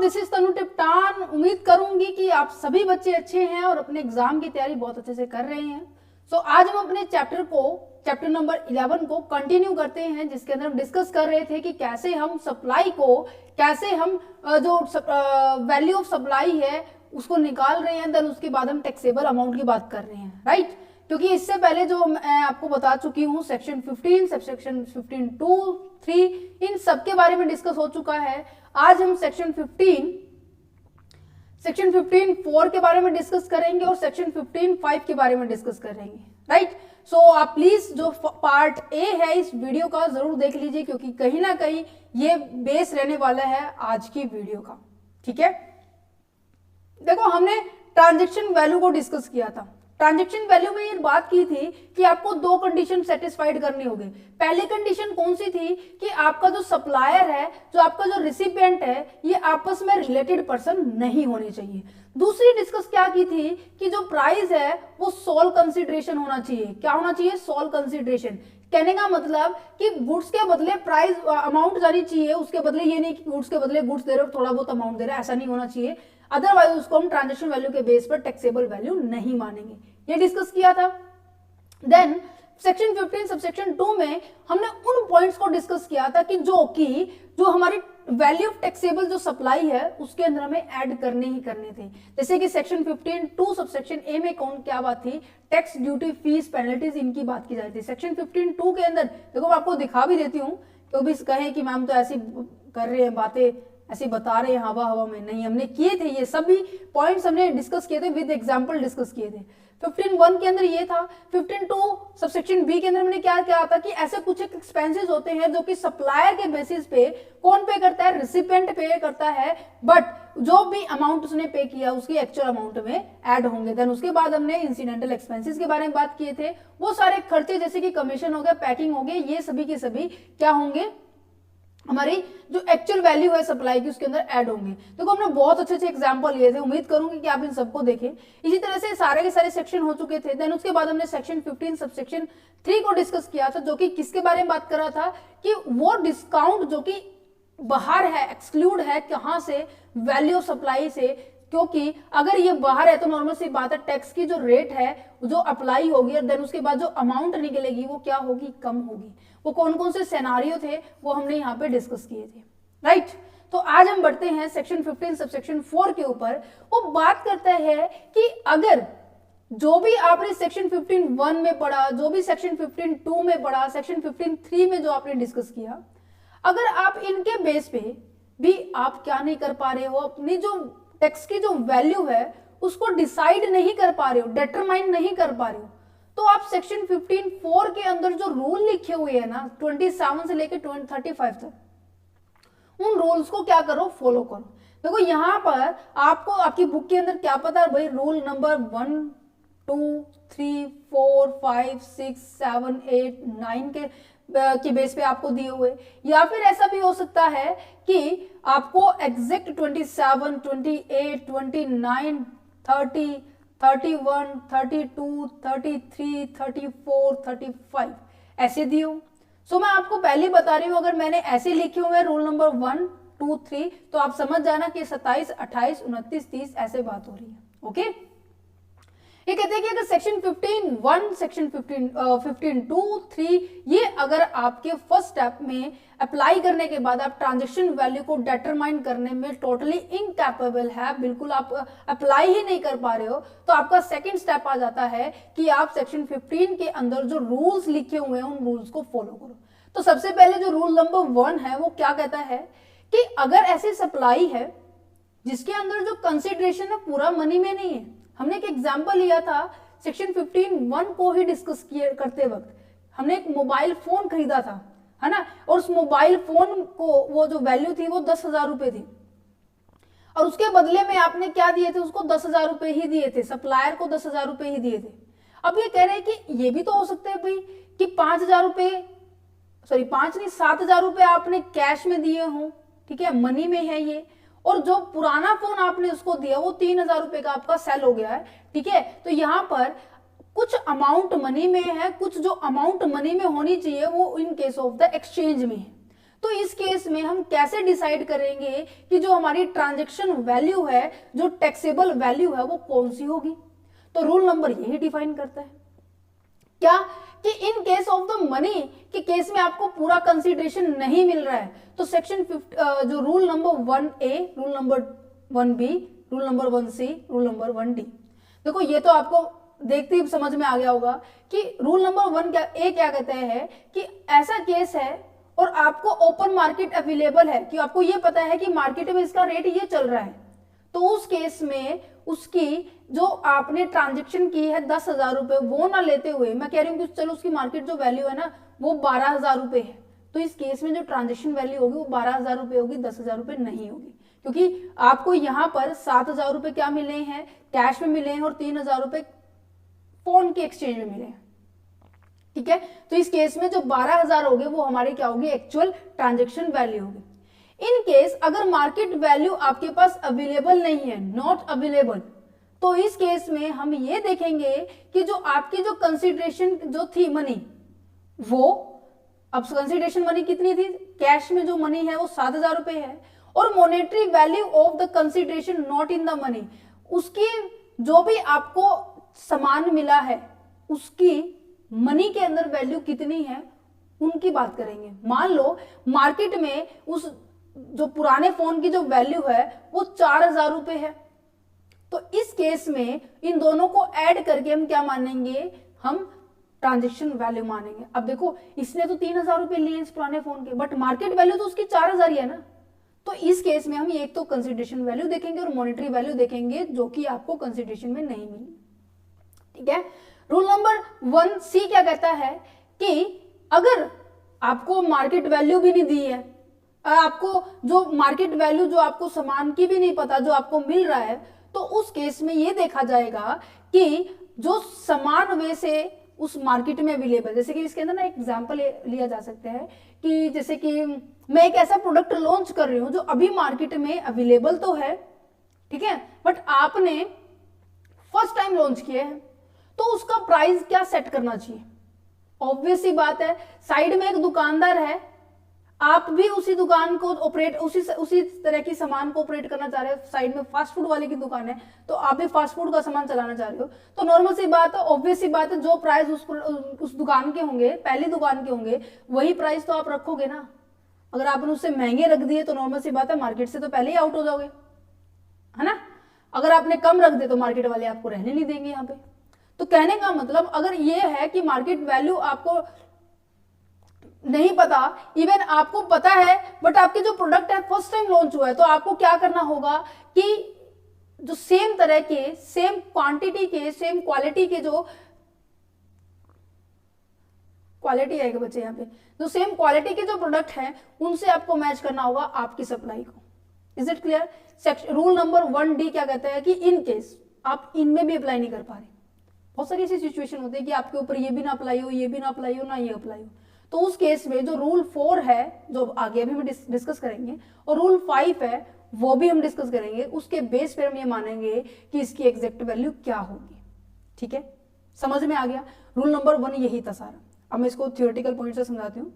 This is तनु टिप्टान। उम्मीद करूंगी कि आप सभी बच्चे अच्छे हैं और अपने एग्जाम की तैयारी बहुत अच्छे से कर रहे हैं। सो आज हम अपने चैप्टर नंबर 11 को कंटिन्यू करते हैं, जिसके अंदर हम डिस्कस कर रहे थे कि कैसे हम सप्लाई को, कैसे हम जो वैल्यू ऑफ सप्लाई है उसको निकाल रहे हैं, देन उसके बाद हम टैक्सेबल अमाउंट की बात कर रहे हैं, राइट। क्योंकि इससे पहले जो मैं आपको बता चुकी हूँ सेक्शन 15, सेक्शन 15(2), 3 इन सब के बारे में डिस्कस हो चुका है। आज हम सेक्शन 15(4) के बारे में डिस्कस करेंगे और सेक्शन 15(5) के बारे में डिस्कस करेंगे, राइट। सो आप प्लीज जो पार्ट ए है इस वीडियो का जरूर देख लीजिए, क्योंकि कहीं ना कहीं ये बेस रहने वाला है आज की वीडियो का, ठीक है। देखो, हमने ट्रांजैक्शन वैल्यू को डिस्कस किया था। ट्रांजैक्शन वैल्यू में ये बात की थी कि आपको दो कंडीशन सेटिस्फाइड करनी होगी। पहली कंडीशन कौन सी थी कि आपका जो सप्लायर है, जो आपका जो रिसिपिएंट है, ये आपस में रिलेटेड पर्सन नहीं होने चाहिए। दूसरी डिस्कस क्या की थी कि जो प्राइस है वो सोल कंसिडरेशन होना चाहिए। क्या होना चाहिए? Sole consideration. कहने का मतलब कि गुड्स के बदले प्राइस अमाउंट जानी चाहिए, उसके बदले ये नहीं कि गुड्स के बदले गुड्स दे रहे हो थोड़ा बहुत अमाउंट दे रहे हैं, ऐसा नहीं होना चाहिए। अदरवाइज उसको हम ट्रांजैक्शन वैल्यू के बेस पर टैक्सेबल वैल्यू नहीं मानेंगे। ये डिस्कस किया था। देन सेक्शन 15 सबसेक्शन 2 में हमने उन पॉइंट्स को डिस्कस किया था कि जो हमारी वैल्यू ऑफ टैक्सेबल जो सप्लाई है उसके अंदर हमें ऐड करने ही करने थे। जैसे कि सेक्शन 15(2) सबसेक्शन ए में कौन क्या बात थी? टैक्स, ड्यूटी, फीस, पेनल्टीज, इनकी बात की जाती थी। सेक्शन 15(2) के अंदर देखो, मैं आपको दिखा भी देती हूँ, तो भी कहें कि मैम तो ऐसी कर रहे हैं बातें, ऐसे बता रहे हैं हवा में, नहीं, हमने किए थे ये सभी पॉइंट्स, हमने डिस्कस किए थे, विद एग्जांपल डिस्कस किए थे। 15(1) के अंदर ये था। 15(2) सबसेक्शन बी के अंदर हमने क्या क्या था कि ऐसे कुछ एक्सपेंसेस होते हैं जो कि सप्लायर के बेसिस पे कौन पे करता है? रिसिपिएंट पे करता है, बट जो भी अमाउंट उसने पे किया उसकी एक्चुअल अमाउंट में ऐड होंगे। देन उसके बाद हमने इंसिडेंटल एक्सपेंसेस के बारे में बात किए थे। वो सारे खर्चे जैसे कि कमीशन हो गया, पैकिंग हो गए, ये सभी के सभी क्या होंगे? हमारी जो एक्चुअल वैल्यू है सप्लाई की उसके अंदर ऐड होंगे। देखो, हमने बहुत अच्छे अच्छे एग्जांपल लिए थे, उम्मीद करूंगी कि आप इन सबको देखें। इसी तरह से सारे के सारे सेक्शन हो चुके थे। देन उसके बाद हमने सेक्शन 15 सबसेक्शन 3 को डिस्कस किया था, जो कि किसके बारे में बात कर रहा था कि वो डिस्काउंट जो कि बाहर है, एक्सक्लूड है, कहां से? वैल्यू ऑफ सप्लाई से। क्योंकि अगर ये बाहर है तो नॉर्मल सी बात है, टैक्स की जो रेट है जो अप्लाई होगी और देन उसके बाद जो अमाउंट निकलेगी वो क्या होगी? कम होगी। वो कौन कौन से सिनेरियो थे वो हमने यहाँ पे डिस्कस किए थे, राइट। तो आज हम बढ़ते हैं सेक्शन 15 सबसेक्शन 4 के ऊपर। वो बात करता है कि अगर जो भी आपने सेक्शन 15(1) में पढ़ा, जो भी सेक्शन 15(2) में पढ़ा, सेक्शन 15(3) में जो आपने डिस्कस किया, अगर आप इनके बेस पे भी आप क्या नहीं कर पा रहे हो, अपनी जो टैक्स की जो वैल्यू है उसको डिसाइड नहीं कर पा रहे हो, डिटरमाइन नहीं कर पा रहे हो, तो आप सेक्शन 15(4) के अंदर जो रूल लिखे हुए हैं ना 27 से लेकर 35 तक, उन रूल्स को क्या करो? फॉलो करो। देखो, यहां पर आपको आपकी बुक के अंदर क्या पता है भाई? रूल नंबर 1, 2, 3, 4, 5, 6, 7, 8, 9 के बेस पे आपको दिए हुए, या फिर ऐसा भी हो सकता है कि आपको एग्जैक्ट 27, 28, 29, 30, 31, 32, 33, 34, 35 ऐसे दिए हो। सो मैं आपको पहले बता रही हूं, अगर मैंने ऐसे लिखे हुए रूल नंबर 1, 2, 3 तो आप समझ जाना कि 27, 28, 29, 30 ऐसे बात हो रही है, ओके। ये कहते हैं कि अगर सेक्शन 15(1), सेक्शन 15(2), 3 ये अगर आपके फर्स्ट स्टेप में अप्लाई करने के बाद आप ट्रांजैक्शन वैल्यू को डिटरमाइन करने में टोटली इनकैपेबल है, बिल्कुल आप अप्लाई ही नहीं कर पा रहे हो, तो आपका सेकंड स्टेप आ जाता है कि आप सेक्शन 15 के अंदर जो रूल्स लिखे हुए हैं उन रूल्स को फॉलो करो। तो सबसे पहले जो रूल नंबर 1 है वो क्या कहता है कि अगर ऐसी सप्लाई है जिसके अंदर जो कंसिडरेशन है पूरा मनी में नहीं है। हमने एक एग्जाम्पल लिया था सेक्शन 15(1) को ही डिस्कस करते वक्त, हमने एक मोबाइल फोन खरीदा था, है ना, और उस मोबाइल फोन को वो जो वैल्यू थी वो 10,000 रुपए थी, और उसके बदले में आपने क्या दिए थे? उसको 10,000 रुपए ही दिए थे, सप्लायर को 10,000 रुपए ही दिए थे। अब ये कह रहे हैं कि ये भी तो हो सकता है भाई कि 5,000 रुपए, सॉरी 5 नहीं 7,000 रुपए आपने कैश में दिए हो, ठीक है, मनी में है ये, और जो पुराना फोन आपने उसको दिया वो 3,000 रुपए का आपका सेल हो गया है, ठीक है। तो यहां पर कुछ अमाउंट मनी में है, कुछ जो अमाउंट मनी में होनी चाहिए वो इन केस ऑफ द एक्सचेंज में है। तो इस केस में हम कैसे डिसाइड करेंगे कि जो हमारी ट्रांजैक्शन वैल्यू है, जो टैक्सेबल वैल्यू है, वो कौन सी होगी? तो रूल नंबर यही डिफाइन करता है क्या कि in case of the money के केस में आपको पूरा कंसीडरेशन नहीं मिल रहा है, तो सेक्शन जो rule number 1A, rule number 1B, rule number 1C, rule number 1D। देखो ये तो आपको देखते ही समझ में आ गया होगा कि रूल नंबर 1A क्या कहता है कि ऐसा केस है और आपको ओपन मार्केट अवेलेबल है कि आपको ये पता है कि मार्केट में इसका रेट ये चल रहा है, तो उस केस में उसकी जो आपने ट्रांजेक्शन की है 10,000 रुपए, वो ना लेते हुए मैं कह रही हूँ कि चलो उसकी मार्केट जो वैल्यू है ना वो 12,000 रुपए है, तो इस केस में जो ट्रांजेक्शन वैल्यू होगी वो 12,000 रुपए होगी, 10,000 रुपए नहीं होगी, क्योंकि आपको यहाँ पर 7,000 रुपए क्या मिले हैं, कैश में मिले हैं, और 3,000 रुपए फोन के एक्सचेंज में मिले हैं। ठीक है, तो इस केस में जो 12,000 होंगे वो हमारी क्या होगी, एक्चुअल ट्रांजेक्शन वैल्यू होगी। इन केस अगर मार्केट वैल्यू आपके पास अवेलेबल नहीं है, नॉट अवेलेबल, तो इस केस में हम ये देखेंगे कि जो आपकी जो कंसिडरेशन जो थी मनी, वो अब कंसिडरेशन मनी कितनी थी, कैश में जो मनी है वो 7,000 रुपए है, और monetary value of the consideration not in the money, उसकी जो भी आपको सामान मिला है उसकी मनी के अंदर वैल्यू कितनी है उनकी बात करेंगे। मान लो मार्केट में उस जो पुराने फोन की जो वैल्यू है वो 4,000 रुपए है, तो इस केस में इन दोनों को ऐड करके हम क्या मानेंगे, हम ट्रांजेक्शन वैल्यू मानेंगे। अब देखो इसने तो 3,000 रुपए लिए इस पुराने फोन के, बट मार्केट वैल्यू तो उसकी 4,000 ही है ना, तो इस केस में हम एक तो कंसिडरेशन वैल्यू देखेंगे और मॉनेटरी वैल्यू देखेंगे जो कि आपको कंसिडरेशन में नहीं मिली। ठीक है, रूल नंबर 1C क्या कहता है कि अगर आपको मार्केट वैल्यू भी नहीं दी है, आपको जो मार्केट वैल्यू जो आपको सामान की भी नहीं पता जो आपको मिल रहा है, तो उस केस में ये देखा जाएगा कि जो समान वे से उस मार्केट में अवेलेबल, जैसे कि इसके अंदर ना एक एग्जांपल लिया जा सकता है कि जैसे कि मैं एक ऐसा प्रोडक्ट लॉन्च कर रही हूं जो अभी मार्केट में अवेलेबल तो है, ठीक है, बट आपने फर्स्ट टाइम लॉन्च किया है, तो उसका प्राइस क्या सेट करना चाहिए। ऑब्वियस सी बात है, साइड में एक दुकानदार है, आप भी उसी दुकान को ऑपरेट उसी तरह की सामान को ऑपरेट करना चाह रहे हो, साइड में फास्ट फूड वाले की दुकान है तो आप भी फास्ट फूड का सामान चलाना चाह रहे हो, तो नॉर्मल सी बात है, ऑब्वियस सी बात है, जो प्राइस उस दुकान के होंगे, पहली दुकान के होंगे, वही प्राइस तो आप रखोगे ना। अगर आपने उससे महंगे रख दिए तो नॉर्मल सी बात है मार्केट से तो पहले ही आउट हो जाओगे, है ना। अगर आपने कम रख दिए तो मार्केट वाले आपको रहने नहीं देंगे यहाँ पे। तो कहने का मतलब अगर ये है कि मार्केट वैल्यू आपको नहीं पता, इवन आपको पता है बट आपके जो प्रोडक्ट है फर्स्ट टाइम लॉन्च हुआ है, तो आपको क्या करना होगा कि जो सेम तरह के, सेम क्वांटिटी के, सेम क्वालिटी के, जो क्वालिटी आएगा बच्चे यहाँ पे, जो सेम क्वालिटी के जो प्रोडक्ट हैं उनसे आपको मैच करना होगा आपकी सप्लाई को। Is it clear. Rule number 1D क्या कहता है कि इन केस आप इनमें भी अप्लाई नहीं कर पा रहे, बहुत सारी ऐसी सिचुएशन होती है कि आपके ऊपर ये भी ना अप्लाई हो, ये भी ना अप्लाई हो, ना ये अप्लाई हो, तो उस केस में जो रूल 4 है जो आगे अभी भी डिस्कस करेंगे, और रूल 5 है वो भी हम डिस्कस करेंगे, उसके बेस पर हम ये मानेंगे कि इसकी एग्जैक्ट वैल्यू क्या होगी। ठीक है, समझ में आ गया। रूल नंबर 1 यही था सारा। अब मैं इसको थियोरेटिकल पॉइंट से समझाती हूँ।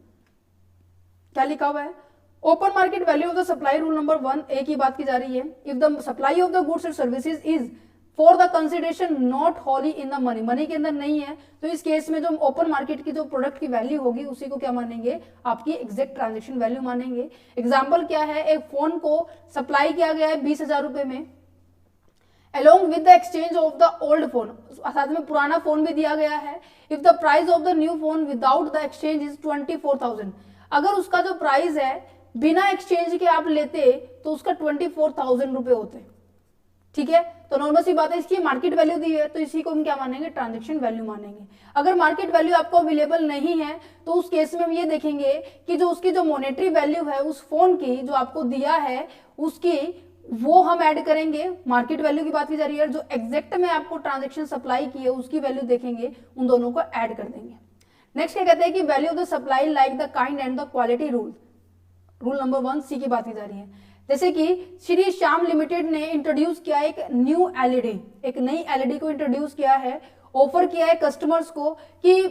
क्या लिखा हुआ है, open market value of the supply, rule number 1A की बात की जा रही है। If the supply of the goods and services is for the consideration not Holi in the money, money के अंदर नहीं है, तो इस केस में जो ओपन मार्केट की जो प्रोडक्ट की वैल्यू होगी उसी को क्या मानेंगे, आपकी एग्जैक्ट ट्रांजेक्शन वैल्यू मानेंगे। एग्जाम्पल क्या है, एक फोन को सप्लाई किया गया है 20,000 रुपए में, along with the exchange of the old phone, साथ में पुराना फोन भी दिया गया है। if the price of the new phone without the exchange is 24,000, अगर उसका जो प्राइस है बिना एक्सचेंज के आप लेते तो उसका 24,000 रुपए होते। ठीक है, तो नॉर्मल सी बात है, इसकी मार्केट वैल्यू दी है तो इसी को हम क्या मानेंगे, ट्रांजेक्शन वैल्यू मानेंगे। अगर मार्केट वैल्यू आपको अवेलेबल नहीं है तो उस केस में हम ये देखेंगे कि जो उसकी जो मॉनेटरी वैल्यू है उस फोन की जो आपको दिया है उसकी, वो हम ऐड करेंगे। मार्केट वैल्यू की बात की जा रही है, जो एग्जैक्ट में आपको ट्रांजेक्शन सप्लाई की है उसकी वैल्यू देखेंगे, उन दोनों को ऐड कर देंगे। नेक्स्ट क्या कहते हैं कि value of the supply like the kind and the quality rule, rule number 1C की बात की जा रही है। जैसे कि श्री श्याम लिमिटेड ने इंट्रोड्यूस किया एक न्यू एलईडी, एक नई एलईडी को इंट्रोड्यूस किया है, ऑफर किया है कस्टमर्स को कि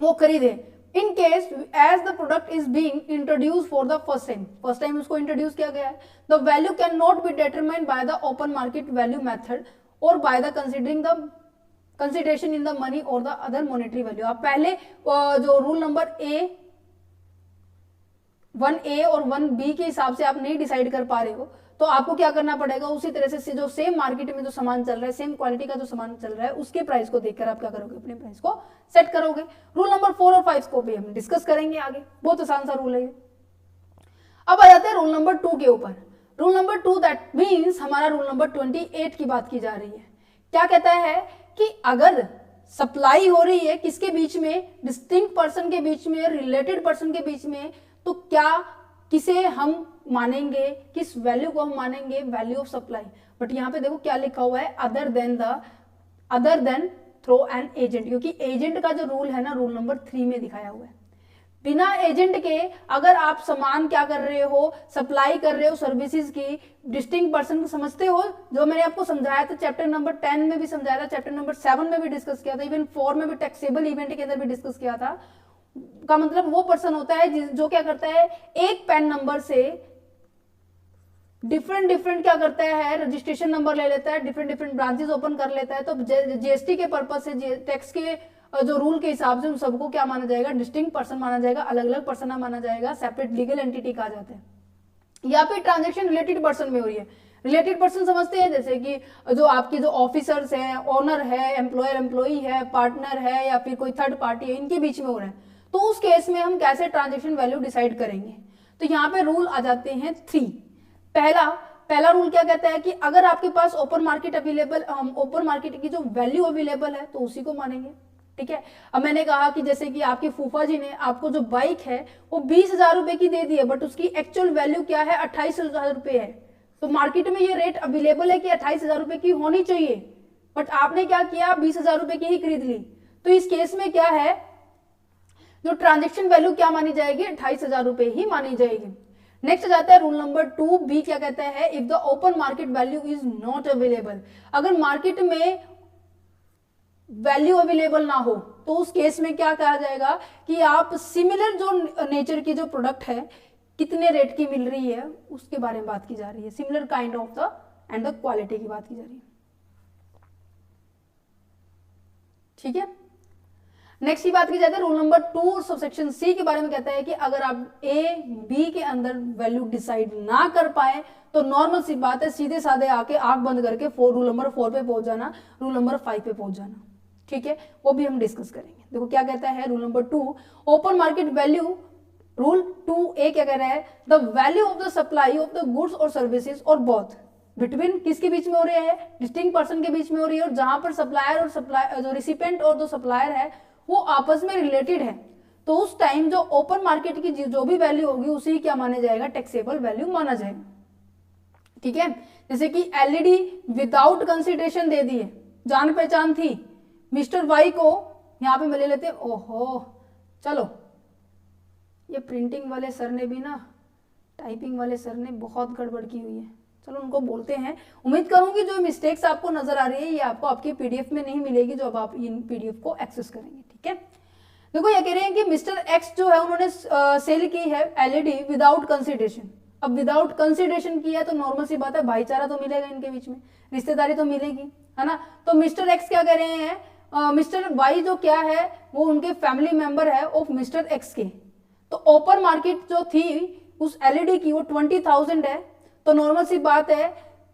वो खरीदे, in case as the product is being introduce for the first time उसको इंट्रोड्यूस किया गया है, the value can not be determined by the open market value method और by the consideration in the money और the other monetary value. आप पहले जो rule number 1A और 1B के हिसाब से आप नहीं डिसाइड कर पा रहे हो, तो आपको क्या करना पड़ेगा, उसी तरह से जो सेम मार्केट में जो सामान चल रहा है, सेम क्वालिटी का जो सामान चल रहा है, उसके प्राइस को देखकर आप क्या करोगे, अपने प्राइस को सेट करोगे। रूल नंबर 4 और 5 को भी हम डिस्कस करेंगे आगे, बहुत आसान सा रूल है। अब आ जाते हैं रूल नंबर 2 के ऊपर। रूल नंबर 2 दैट मीन्स हमारा रूल नंबर 28 की बात की जा रही है। क्या कहता है कि अगर सप्लाई हो रही है किसके बीच में, डिस्टिंक्ट पर्सन के बीच में, रिलेटेड पर्सन के बीच में, तो क्या किसे हम मानेंगे, किस वैल्यू को हम मानेंगे, वैल्यू ऑफ सप्लाई। बट यहाँ पे देखो क्या लिखा हुआ है, other than through an agent, क्योंकि एजेंट का जो रूल है ना, रूल नंबर 3 में दिखाया हुआ है। बिना एजेंट के अगर आप सामान क्या कर रहे हो, सप्लाई कर रहे हो सर्विसेज की, डिस्टिंक्ट पर्सन को समझते हो, जो मैंने आपको समझाया था चैप्टर नंबर 10 में भी समझाया था, चैप्टर नंबर 7 में भी डिस्कस किया था, इवन 4 में भी टैक्सेबल इवेंट के अंदर भी डिस्कस किया था। का मतलब वो पर्सन होता है जो क्या करता है, एक पैन नंबर से डिफरेंट क्या करता है, रजिस्ट्रेशन नंबर ले लेता है, डिफरेंट ब्रांचेस ओपन कर लेता है। तो जीएसटी के पर्पज से, टैक्स के जो रूल के हिसाब से उन सबको क्या माना जाएगा, डिस्टिंक्ट पर्सन माना जाएगा, अलग अलग पर्सन माना जाएगा, सेपरेट लीगल एंटिटी कहा जाता है। या फिर ट्रांजेक्शन रिलेटेड पर्सन में हो रही है, रिलेटेड पर्सन समझते हैं जैसे कि जो आपकी जो ऑफिसर्स हैं, ओनर है, एम्प्लॉयर एम्प्लॉई है, पार्टनर है, या फिर कोई थर्ड पार्टी है, इनके बीच में हो रहा है। तो उस केस में हम कैसे ट्रांजेक्शन वैल्यू डिसाइड करेंगे, तो यहाँ पे रूल आ जाते हैं 3। पहला रूल क्या कहता है कि अगर आपके पास ओपन मार्केट की जो वैल्यू अवेलेबल है तो उसी को मानेंगे। ठीक है, अब मैंने कहा कि जैसे कि आपकी फूफा जी ने आपको जो बाइक है वो 20,000 रुपए की दे दी है, बट उसकी एक्चुअल वैल्यू क्या है, 28,000 रुपए है। तो मार्केट में ये रेट अवेलेबल है कि 28,000 रुपए की होनी चाहिए, बट आपने क्या किया, 20,000 रुपए की ही खरीद ली। तो इस केस में क्या है, जो ट्रांजेक्शन वैल्यू क्या मानी जाएगी, 28,000 रुपए ही मानी जाएगी। नेक्स्ट जाता है रूल नंबर 2B, क्या कहता है, if the open market value is not available, अगर मार्केट में वैल्यू अवेलेबल ना हो तो उस केस में क्या कहा जाएगा कि आप सिमिलर जो नेचर की जो प्रोडक्ट है कितने रेट की मिल रही है उसके बारे में बात की जा रही है, similar kind of the end the quality की बात की जा रही है। ठीक है, नेक्स्ट की बात की जाती है रूल नंबर 2 सबसेक्शन सी के बारे में, कहता है कि अगर आप ए बी के अंदर वैल्यू डिसाइड ना कर पाए तो नॉर्मल सी बात है, सीधे साधे आके आंख बंद करके रूल नंबर 4 पे पहुंच जाना, रूल नंबर 5 पे पहुंच जाना। ठीक है, वो भी हम डिस्कस करेंगे। देखो क्या कहता है rule number 2, open market value, rule 2A क्या कह रहा है, the value of the supply of the goods or services or both between किसके बीच में हो रही है, डिस्टिंक्ट पर्सन के बीच में हो रही है, और जहां पर सप्लायर और जो रिसिपेंट और जो सप्लायर है वो आपस में रिलेटेड है, तो उस टाइम जो ओपन मार्केट की जो भी वैल्यू होगी उसी क्या माना जाएगा, टैक्सेबल वैल्यू माना जाएगा। ठीक है, जैसे कि एलईडी विदाउट कंसिडरेशन दे दी है, जान पहचान थी, मिस्टर वाई को यहाँ पे ले लेते हैं। ओहो, चलो ये प्रिंटिंग वाले सर ने भी ना, टाइपिंग वाले सर ने बहुत गड़बड़ की हुई है, चलो उनको बोलते हैं। उम्मीद करूंगी जो मिस्टेक्स आपको नजर आ रही है ये आपको आपकी पीडीएफ में नहीं मिलेगी जब आप इन पीडीएफ को एक्सेस करेंगे। ठीक है, देखो ये कह रहे हैं कि मिस्टर एक्स जो है उन्होंने सेल की है एलईडी विदाउट कंसिडरेशन। अब विदाउट कंसिडरेशन किया है तो नॉर्मल सी बात है, भाईचारा तो मिलेगा इनके बीच में, रिश्तेदारी तो मिलेगी, है ना। तो मिस्टर एक्स क्या कह रहे हैं, मिस्टर वाई जो क्या है वो उनके फैमिली मेंबर है ऑफ मिस्टर एक्स के। तो ओपन मार्केट जो थी उस एलईडी की वो 20,000 है, तो नॉर्मल सी बात है,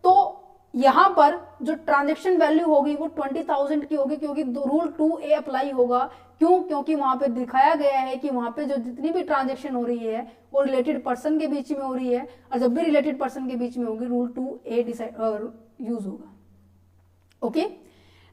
तो यहां पर जो ट्रांजैक्शन वैल्यू होगी वो 20,000 की होगी, क्योंकि रूल 2A अप्लाई होगा। क्यों, क्योंकि वहां पे दिखाया गया है कि वहां पे जो जितनी भी ट्रांजैक्शन हो रही है वो रिलेटेड पर्सन के बीच में हो रही है, और जब भी रिलेटेड पर्सन के बीच में होगी रूल 2A यूज होगा। ओके,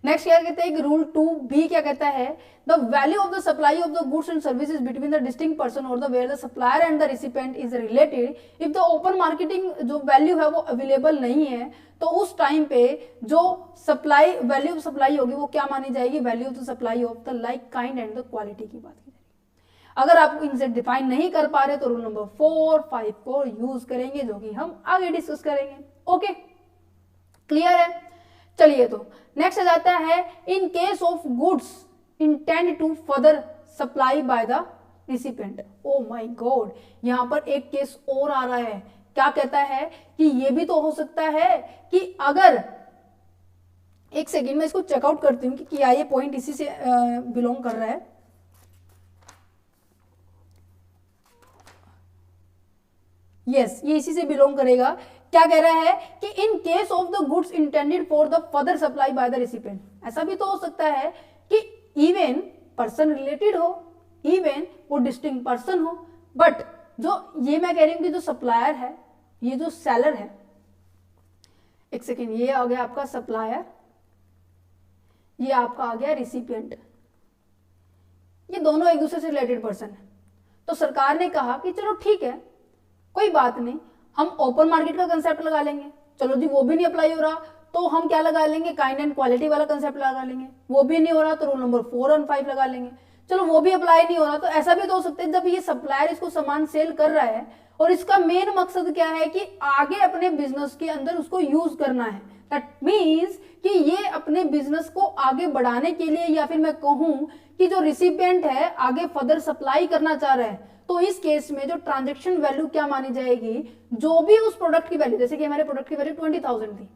नेक्स्ट क्या कहते हैं कि रूल 2B क्या कहता है, the value of the supply of the goods and services between the distinct person और the where the supplier and the recipient is related, if the open marketing जो value है वो अवेलेबल नहीं है तो उस टाइम पे जो सप्लाई वैल्यू ऑफ सप्लाई होगी वो क्या मानी जाएगी, value of the supply of the like kind and the quality की बात की जाएगी। अगर आप इनसे डिफाइन नहीं कर पा रहे तो रूल नंबर 4, 5 को यूज करेंगे, जो कि हम आगे डिस्कस करेंगे। ओके, क्लियर है। चलिए, तो नेक्स्ट आ जाता है in case of goods intend to further supply by the recipient. Oh my God, यहाँ पर एक केस और आ रहा है, क्या कहता है कि ये भी तो हो सकता है कि अगर, एक सेकेंड मैं इसको चेकआउट करती हूँ कि क्या ये पॉइंट इसी से बिलोंग कर रहा है। यस, ये इसी से बिलोंग करेगा। क्या कह रहा है कि in case of the goods intended for the further supply by the recipient, ऐसा भी तो हो सकता है कि इवन पर्सन रिलेटेड हो, इवन वो डिस्टिंक्ट पर्सन हो, बट जो ये मैं कह रही हूं कि जो सप्लायर है, ये जो सेलर है, एक सेकेंड, ये आ गया आपका सप्लायर, ये आपका आ गया रिसिपिएंट, ये दोनों एक दूसरे से रिलेटेड पर्सन है। तो सरकार ने कहा कि चलो ठीक है, कोई बात नहीं, हम ओपन मार्केट का कंसेप्ट लगा लेंगे। चलो जी, वो भी नहीं अप्लाई हो रहा तो हम क्या लगा लेंगे, काइंड एंड क्वालिटी वाला कंसेप्ट लगा लेंगे। वो भी नहीं हो रहा तो रूल नंबर 4 और 5 लगा लेंगे। चलो वो भी अप्लाई नहीं हो रहा तो ऐसा भी तो हो सकता है, जब ये सप्लायर इसको सामान सेल कर रहा है और इसका मेन मकसद क्या है कि आगे अपने बिजनेस के अंदर उसको यूज करना है, दैट मीन्स कि ये अपने बिजनेस को आगे बढ़ाने के लिए, या फिर मैं कहूं कि जो रिसिपिएंट है आगे फर्दर सप्लाई करना चाह रहा है, तो इस केस में जो ट्रांजैक्शन वैल्यू क्या मानी जाएगी, जो भी उस प्रोडक्ट की वैल्यू, जैसे कि हमारे प्रोडक्ट की वैल्यू 20,000 थी,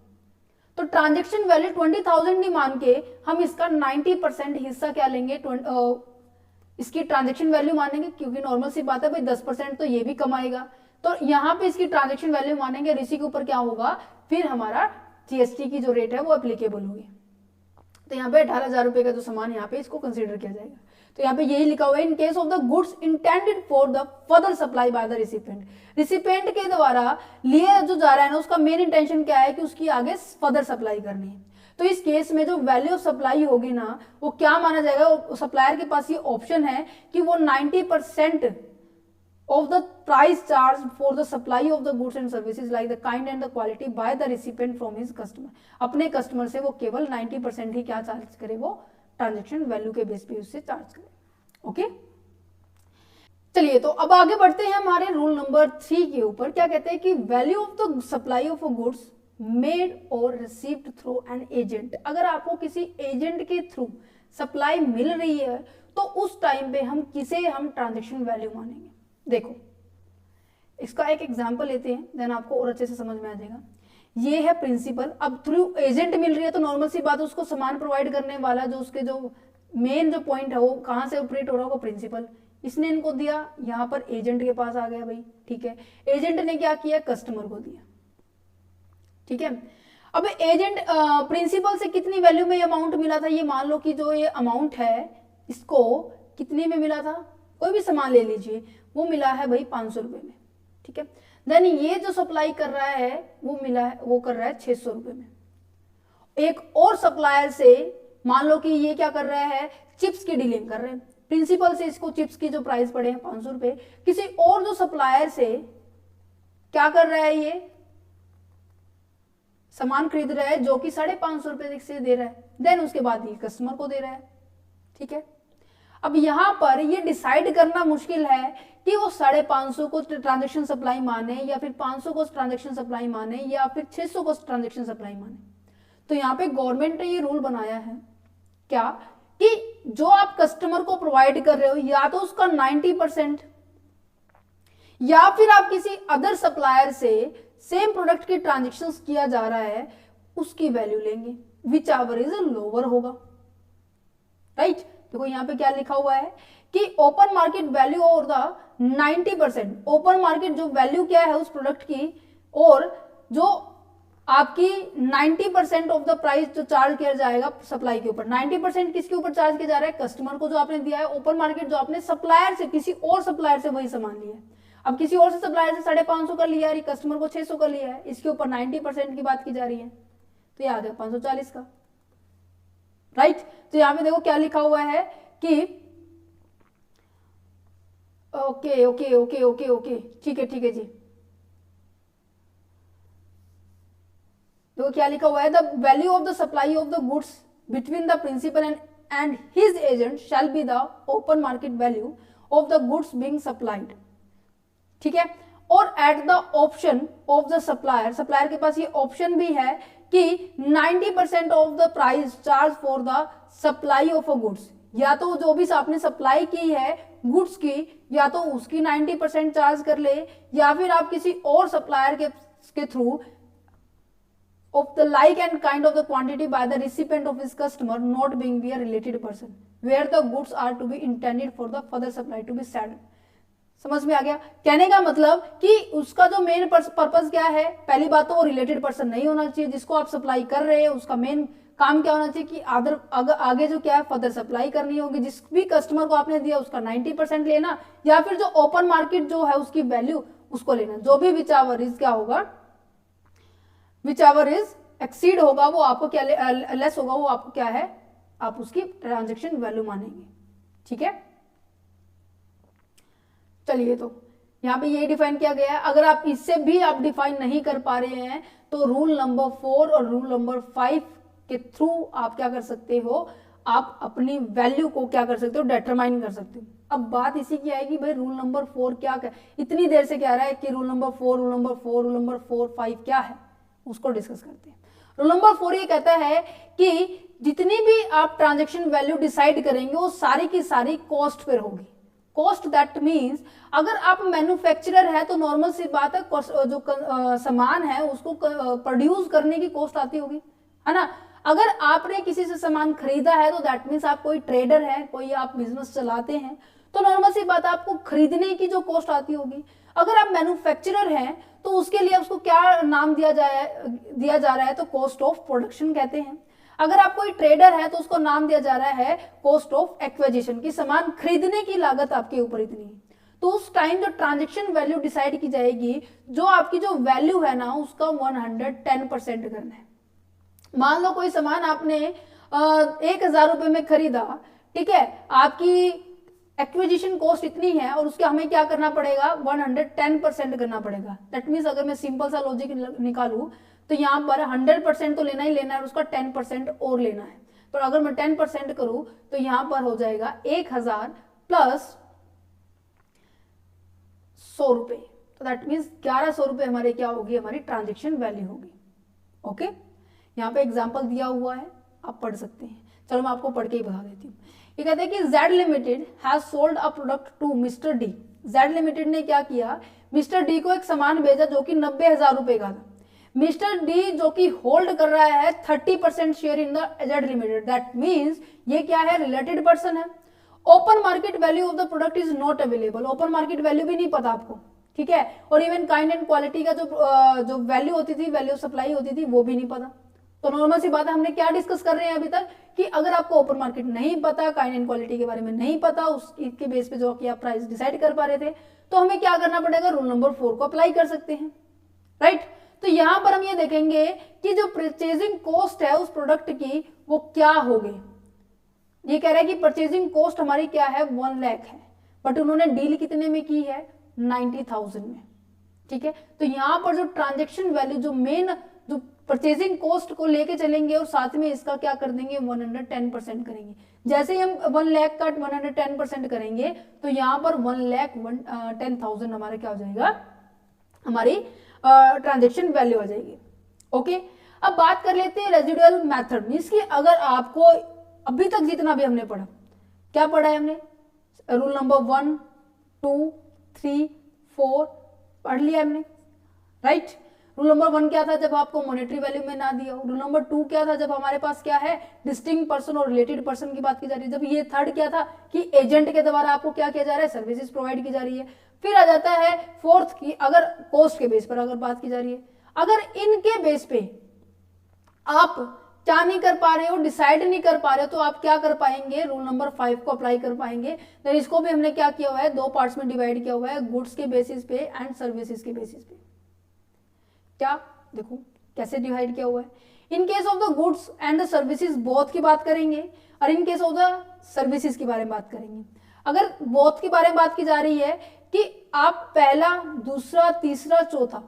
तो ट्रांजैक्शन वैल्यू 20,000 नहीं मान के हम इसका 90% हिस्सा क्या लेंगे, इसकी ट्रांजैक्शन वैल्यू मानेंगे, क्योंकि नॉर्मल सी बात है भाई 10% तो ये भी कमाएगा, तो यहाँ पे इसकी ट्रांजैक्शन वैल्यू मानेंगे और इसी के ऊपर क्या होगा, फिर हमारा जीएसटी की जो रेट है वो एप्लीकेबल होगी। तो यहाँ पे 18,000 रुपए का जो सामान यहाँ पे इसको कंसीडर किया जाएगा। तो यहाँ पे यही लिखा हुआ है, in case of the goods intended for the further supply by the recipient, recipient के द्वारा लिया जो जा रहा है ना, उसका मेन इंटेंशन क्या है कि उसकी आगे फर्दर सप्लाई करनी है। तो इस केस में जो वैल्यू ऑफ सप्लाई होगी ना, वो क्या माना जाएगा, सप्लायर के पास ये ऑप्शन है कि वो 90% of the price charged for the supply of the goods and services like the kind and the quality by the recipient from his customer, अपने कस्टमर से वो केवल 90% ही क्या चार्ज करे, वो ट्रांजैक्शन वैल्यू के बेस पे उससे चार्ज करे। ओके, चलिए तो अब आगे बढ़ते हैं हमारे रूल नंबर 3 के ऊपर। क्या कहते हैं कि value of the supply of a goods made और रिसीव्ड थ्रू एन एजेंट, अगर आपको किसी एजेंट के थ्रू सप्लाई मिल रही है तो उस टाइम पे हम किसे हम ट्रांजैक्शन वैल्यू मानेंगे। देखो, इसका एक एग्जांपल लेते हैं, देन आपको और अच्छे से समझ में आ जाएगा। ये है प्रिंसिपल, अब थ्रू एजेंट मिल रही है तो नॉर्मल सी बात है, उसको सामान प्रोवाइड करने वाला जो उसके जो मेन जो पॉइंट है वो कहाँ से ऑपरेट हो रहा होगा, प्रिंसिपल। इसने इनको दिया, यहाँ पर एजेंट के पास आ गया भाई, ठीक है। एजेंट ने क्या किया, कस्टमर को दिया, ठीक है। अब एजेंट प्रिंसिपल से कितनी वैल्यू में ये अमाउंट मिला था, ये मान लो कि जो ये अमाउंट है इसको कितने में मिला था, कोई भी सामान ले लीजिए, वो मिला है भाई 500 रुपए में, ठीक है। देन ये जो सप्लाई कर रहा है वो मिला है, वो कर रहा है 600 रुपए में। एक और सप्लायर से मान लो कि ये क्या कर रहा है, चिप्स की डीलिंग कर रहे हैं, प्रिंसिपल से इसको चिप्स की जो प्राइस पड़े हैं 500 रुपए, किसी और जो सप्लायर से क्या कर रहा है, ये सामान खरीद रहा है जो कि 550 रुपए से दे रहा है, देन उसके बाद ये कस्टमर को दे रहा है, ठीक है। अब यहां पर ये डिसाइड करना मुश्किल है कि वो 550 को ट्रांजैक्शन सप्लाई माने या फिर 500 को ट्रांजैक्शन सप्लाई माने या फिर 600 को ट्रांजैक्शन सप्लाई माने। तो यहाँ पे गवर्नमेंट ने ये रूल बनाया है क्या, कि जो आप कस्टमर को प्रोवाइड कर रहे हो या तो उसका 90% या फिर आप किसी अदर सप्लायर से सेम प्रोडक्ट की ट्रांजेक्शन किया जा रहा है उसकी वैल्यू लेंगे, विच एवर इज लोअर होगा, राइट। देखो यहाँ पे क्या लिखा हुआ है कि ओपन मार्केट वैल्यू और द 90%, ओपन मार्केट जो वैल्यू क्या है उस प्रोडक्ट की, और जो आपकी 90% ऑफ द प्राइस जो चार्ज किया जाएगा सप्लाई के ऊपर, 90% किसके ऊपर चार्ज किया जा रहा है, कस्टमर को जो आपने दिया है, ओपन मार्केट जो आपने सप्लायर से, किसी और सप्लायर से वही सामान लिया है। अब किसी और से सप्लायर से 550 का लिया है, कस्टमर को 600 का लिया है, इसके ऊपर 90% की बात की जा रही है, तो ये आ गया 540 का, राइट। तो यहां पे देखो क्या लिखा हुआ है कि okay okay okay okay okay, ठीक है जी। देखो क्या लिखा हुआ है, the value of the supply of the goods between the principal and his agent shall be the open market value of the goods being supplied, ठीक है। और at the option of the supplier, supplier के पास ये option भी है कि 90% of the price charge for the supply of a goods, या तो जो भी आपने सप्लाई की है गुड्स की, या तो उसकी 90% चार्ज कर ले, या फिर आप किसी और सप्लायर के through of the like and kind of the quantity by the recipient of his customer not being be a related person where the goods are to be intended for the further supply to be said। समझ में आ गया? कहने का मतलब कि उसका जो main purpose क्या है, पहली बात तो वो रिलेटेड पर्सन नहीं होना चाहिए, जिसको आप सप्लाई कर रहे हैं उसका मेन काम क्या होना चाहिए कि आगे जो क्या है फर्दर सप्लाई करनी होगी, जिस भी कस्टमर को आपने दिया उसका 90% लेना, या फिर जो ओपन मार्केट जो है उसकी वैल्यू उसको लेना, जो भी विचावर इज क्या होगा, विचावर इज एक्सीड होगा वो आपको क्या लेस होगा वो आपको क्या है, आप उसकी ट्रांजैक्शन वैल्यू मानेंगे। ठीक है, चलिए तो यहाँ पे ये डिफाइन किया गया है। अगर आप इससे भी आप डिफाइन नहीं कर पा रहे हैं तो रूल नंबर 4 और रूल नंबर 5 के थ्रू आप क्या कर सकते हो, आप अपनी वैल्यू को क्या कर सकते हो, डिटरमाइन कर सकते हो। अब बात इसी की आएगी भाई रूल नंबर 4 क्या, इतनी देर से कह रहा है कि rule number 4 rule number 4 rule number 4 5 क्या है, उसको डिस्कस करते हैं। रूल नंबर 4 ये कहता है कि जितनी भी आप ट्रांजैक्शन वैल्यू डिसाइड करेंगे वो सारी की सारी कॉस्ट पर होगी। कॉस्ट दैट मीन्स अगर आप मैन्युफैक्चरर है तो नॉर्मल सी बात है, जो सामान है उसको प्रोड्यूस करने की कॉस्ट आती होगी, है ना। अगर आपने किसी से सामान खरीदा है तो दैट मीन्स आप कोई ट्रेडर है, कोई आप बिजनेस चलाते हैं, तो नॉर्मल सी बात है आपको खरीदने की जो कॉस्ट आती होगी। अगर आप मैन्युफैक्चरर हैं तो उसके लिए उसको क्या नाम दिया जा रहा है, तो कॉस्ट ऑफ प्रोडक्शन कहते हैं। अगर आप कोई ट्रेडर है तो उसको नाम दिया जा रहा है कॉस्ट ऑफ एक्विजिशन, की सामान खरीदने की लागत आपके ऊपर इतनी है। तो उस टाइम जो ट्रांजैक्शन वैल्यू डिसाइड की जाएगी, जो आपकी जो वैल्यू है ना उसका 110% करना है। मान लो कोई सामान आपने 1000 रुपए में खरीदा, ठीक है, आपकी एक्विजिशन कॉस्ट इतनी है और उसके हमें क्या करना पड़ेगा, 110% करना पड़ेगा। दैट मीन्स अगर मैं सिंपल सा लॉजिक निकालूं तो यहाँ पर 100% तो लेना ही लेना है और उसका 10% और लेना है। तो अगर मैं 10% करूं तो यहाँ पर हो जाएगा 1000 प्लस 100 रुपए, तो दैट मीन्स 1100 रुपए हमारे क्या होगी, हमारी ट्रांजेक्शन वैल्यू होगी। ओके, यहाँ पे एग्जाम्पल दिया हुआ है, आप पढ़ सकते हैं। चलो मैं आपको पढ़ के ही बता देती हूँ। ये कहते हैं कि Z limited has sold a product to mister D. Z limited ने क्या किया, मिस्टर डी को एक सामान भेजा जो कि 90,000 रुपए का था। मिस्टर डी जो कि होल्ड कर रहा है 30% share in the Z limited, that means ये क्या है, रिलेटेड पर्सन है। Open market value of the product is not available, open market value भी नहीं पता आपको, ठीक है। और इवन काइंड एंड क्वालिटी का जो वैल्यू होती थी, वैल्यू सप्लाई होती थी, वो भी नहीं पता। तो नॉर्मल सी बात है, हमने क्या डिस्कस कर रहे हैं अभी तक कि अगर आपको ओपन मार्केट नहीं पता, काइंड एंड क्वालिटी के बारे में नहीं पता, उसके बेस पे जो कि आप प्राइस डिसाइड कर पा रहे थे, तो हमें क्या करना पड़ेगा, रूल नंबर 4 को अप्लाई कर सकते हैं, राइट। तो यहां पर हम ये देखेंगे कि जो परचेजिंग कॉस्ट है उस प्रोडक्ट की वो क्या होगी। ये कह रहा है कि परचेजिंग कॉस्ट हमारी क्या है, 1 लाख है, बट उन्होंने डील कितने में की है, 90,000 में, ठीक है। तो यहां पर जो ट्रांजेक्शन वैल्यू, जो मेन जो परचेजिंग कॉस्ट को लेके चलेंगे और साथ में इसका क्या कर देंगे, 110% करेंगे। जैसे ही हम 1 लाख का 110% करेंगे तो यहाँ पर 1,10,000 हमारा क्या हो जाएगा, हमारी ट्रांजेक्शन वैल्यू आ जाएगी। ओके, अब बात कर लेते हैं रेजिडुअल मेथड। मींस कि अगर आपको अभी तक जितना भी हमने पढ़ा, क्या पढ़ा है हमने, रूल नंबर 1 2 3 4 पढ़ लिया हमने, राइट। रूल नंबर 1 क्या था, जब आपको मॉनेटरी वैल्यू में ना दिया। रूल नंबर 2 क्या था, जब हमारे पास क्या है, डिस्टिंक्ट पर्सन और रिलेटेड पर्सन की बात की जा रही है। जब ये 3rd क्या था कि एजेंट के द्वारा आपको क्या किया जा रहा है, सर्विसेज प्रोवाइड की जा रही है। फिर आ जाता है 4th की, अगर कॉस्ट के बेस पर अगर बात की जा रही है, अगर इनके बेस पे आप क्या नहीं कर पा रहे हो, डिसाइड नहीं कर पा रहे हो, तो आप क्या कर पाएंगे, रूल नंबर 5 को अप्लाई कर पाएंगे। तो इसको भी हमने क्या किया हुआ है, 2 पार्ट्स में डिवाइड किया हुआ है, गुड्स के बेसिस पे एंड सर्विसेज के बेसिस पे। क्या देखो कैसे डिवाइड किया हुआ है। In case of the goods and the services both की बात करेंगे, और इन केस ऑफ द सर्विसेज के बारे में बात करेंगे। अगर बोथ के बारे में बात की जा रही है कि आप पहला, दूसरा, तीसरा, चौथा,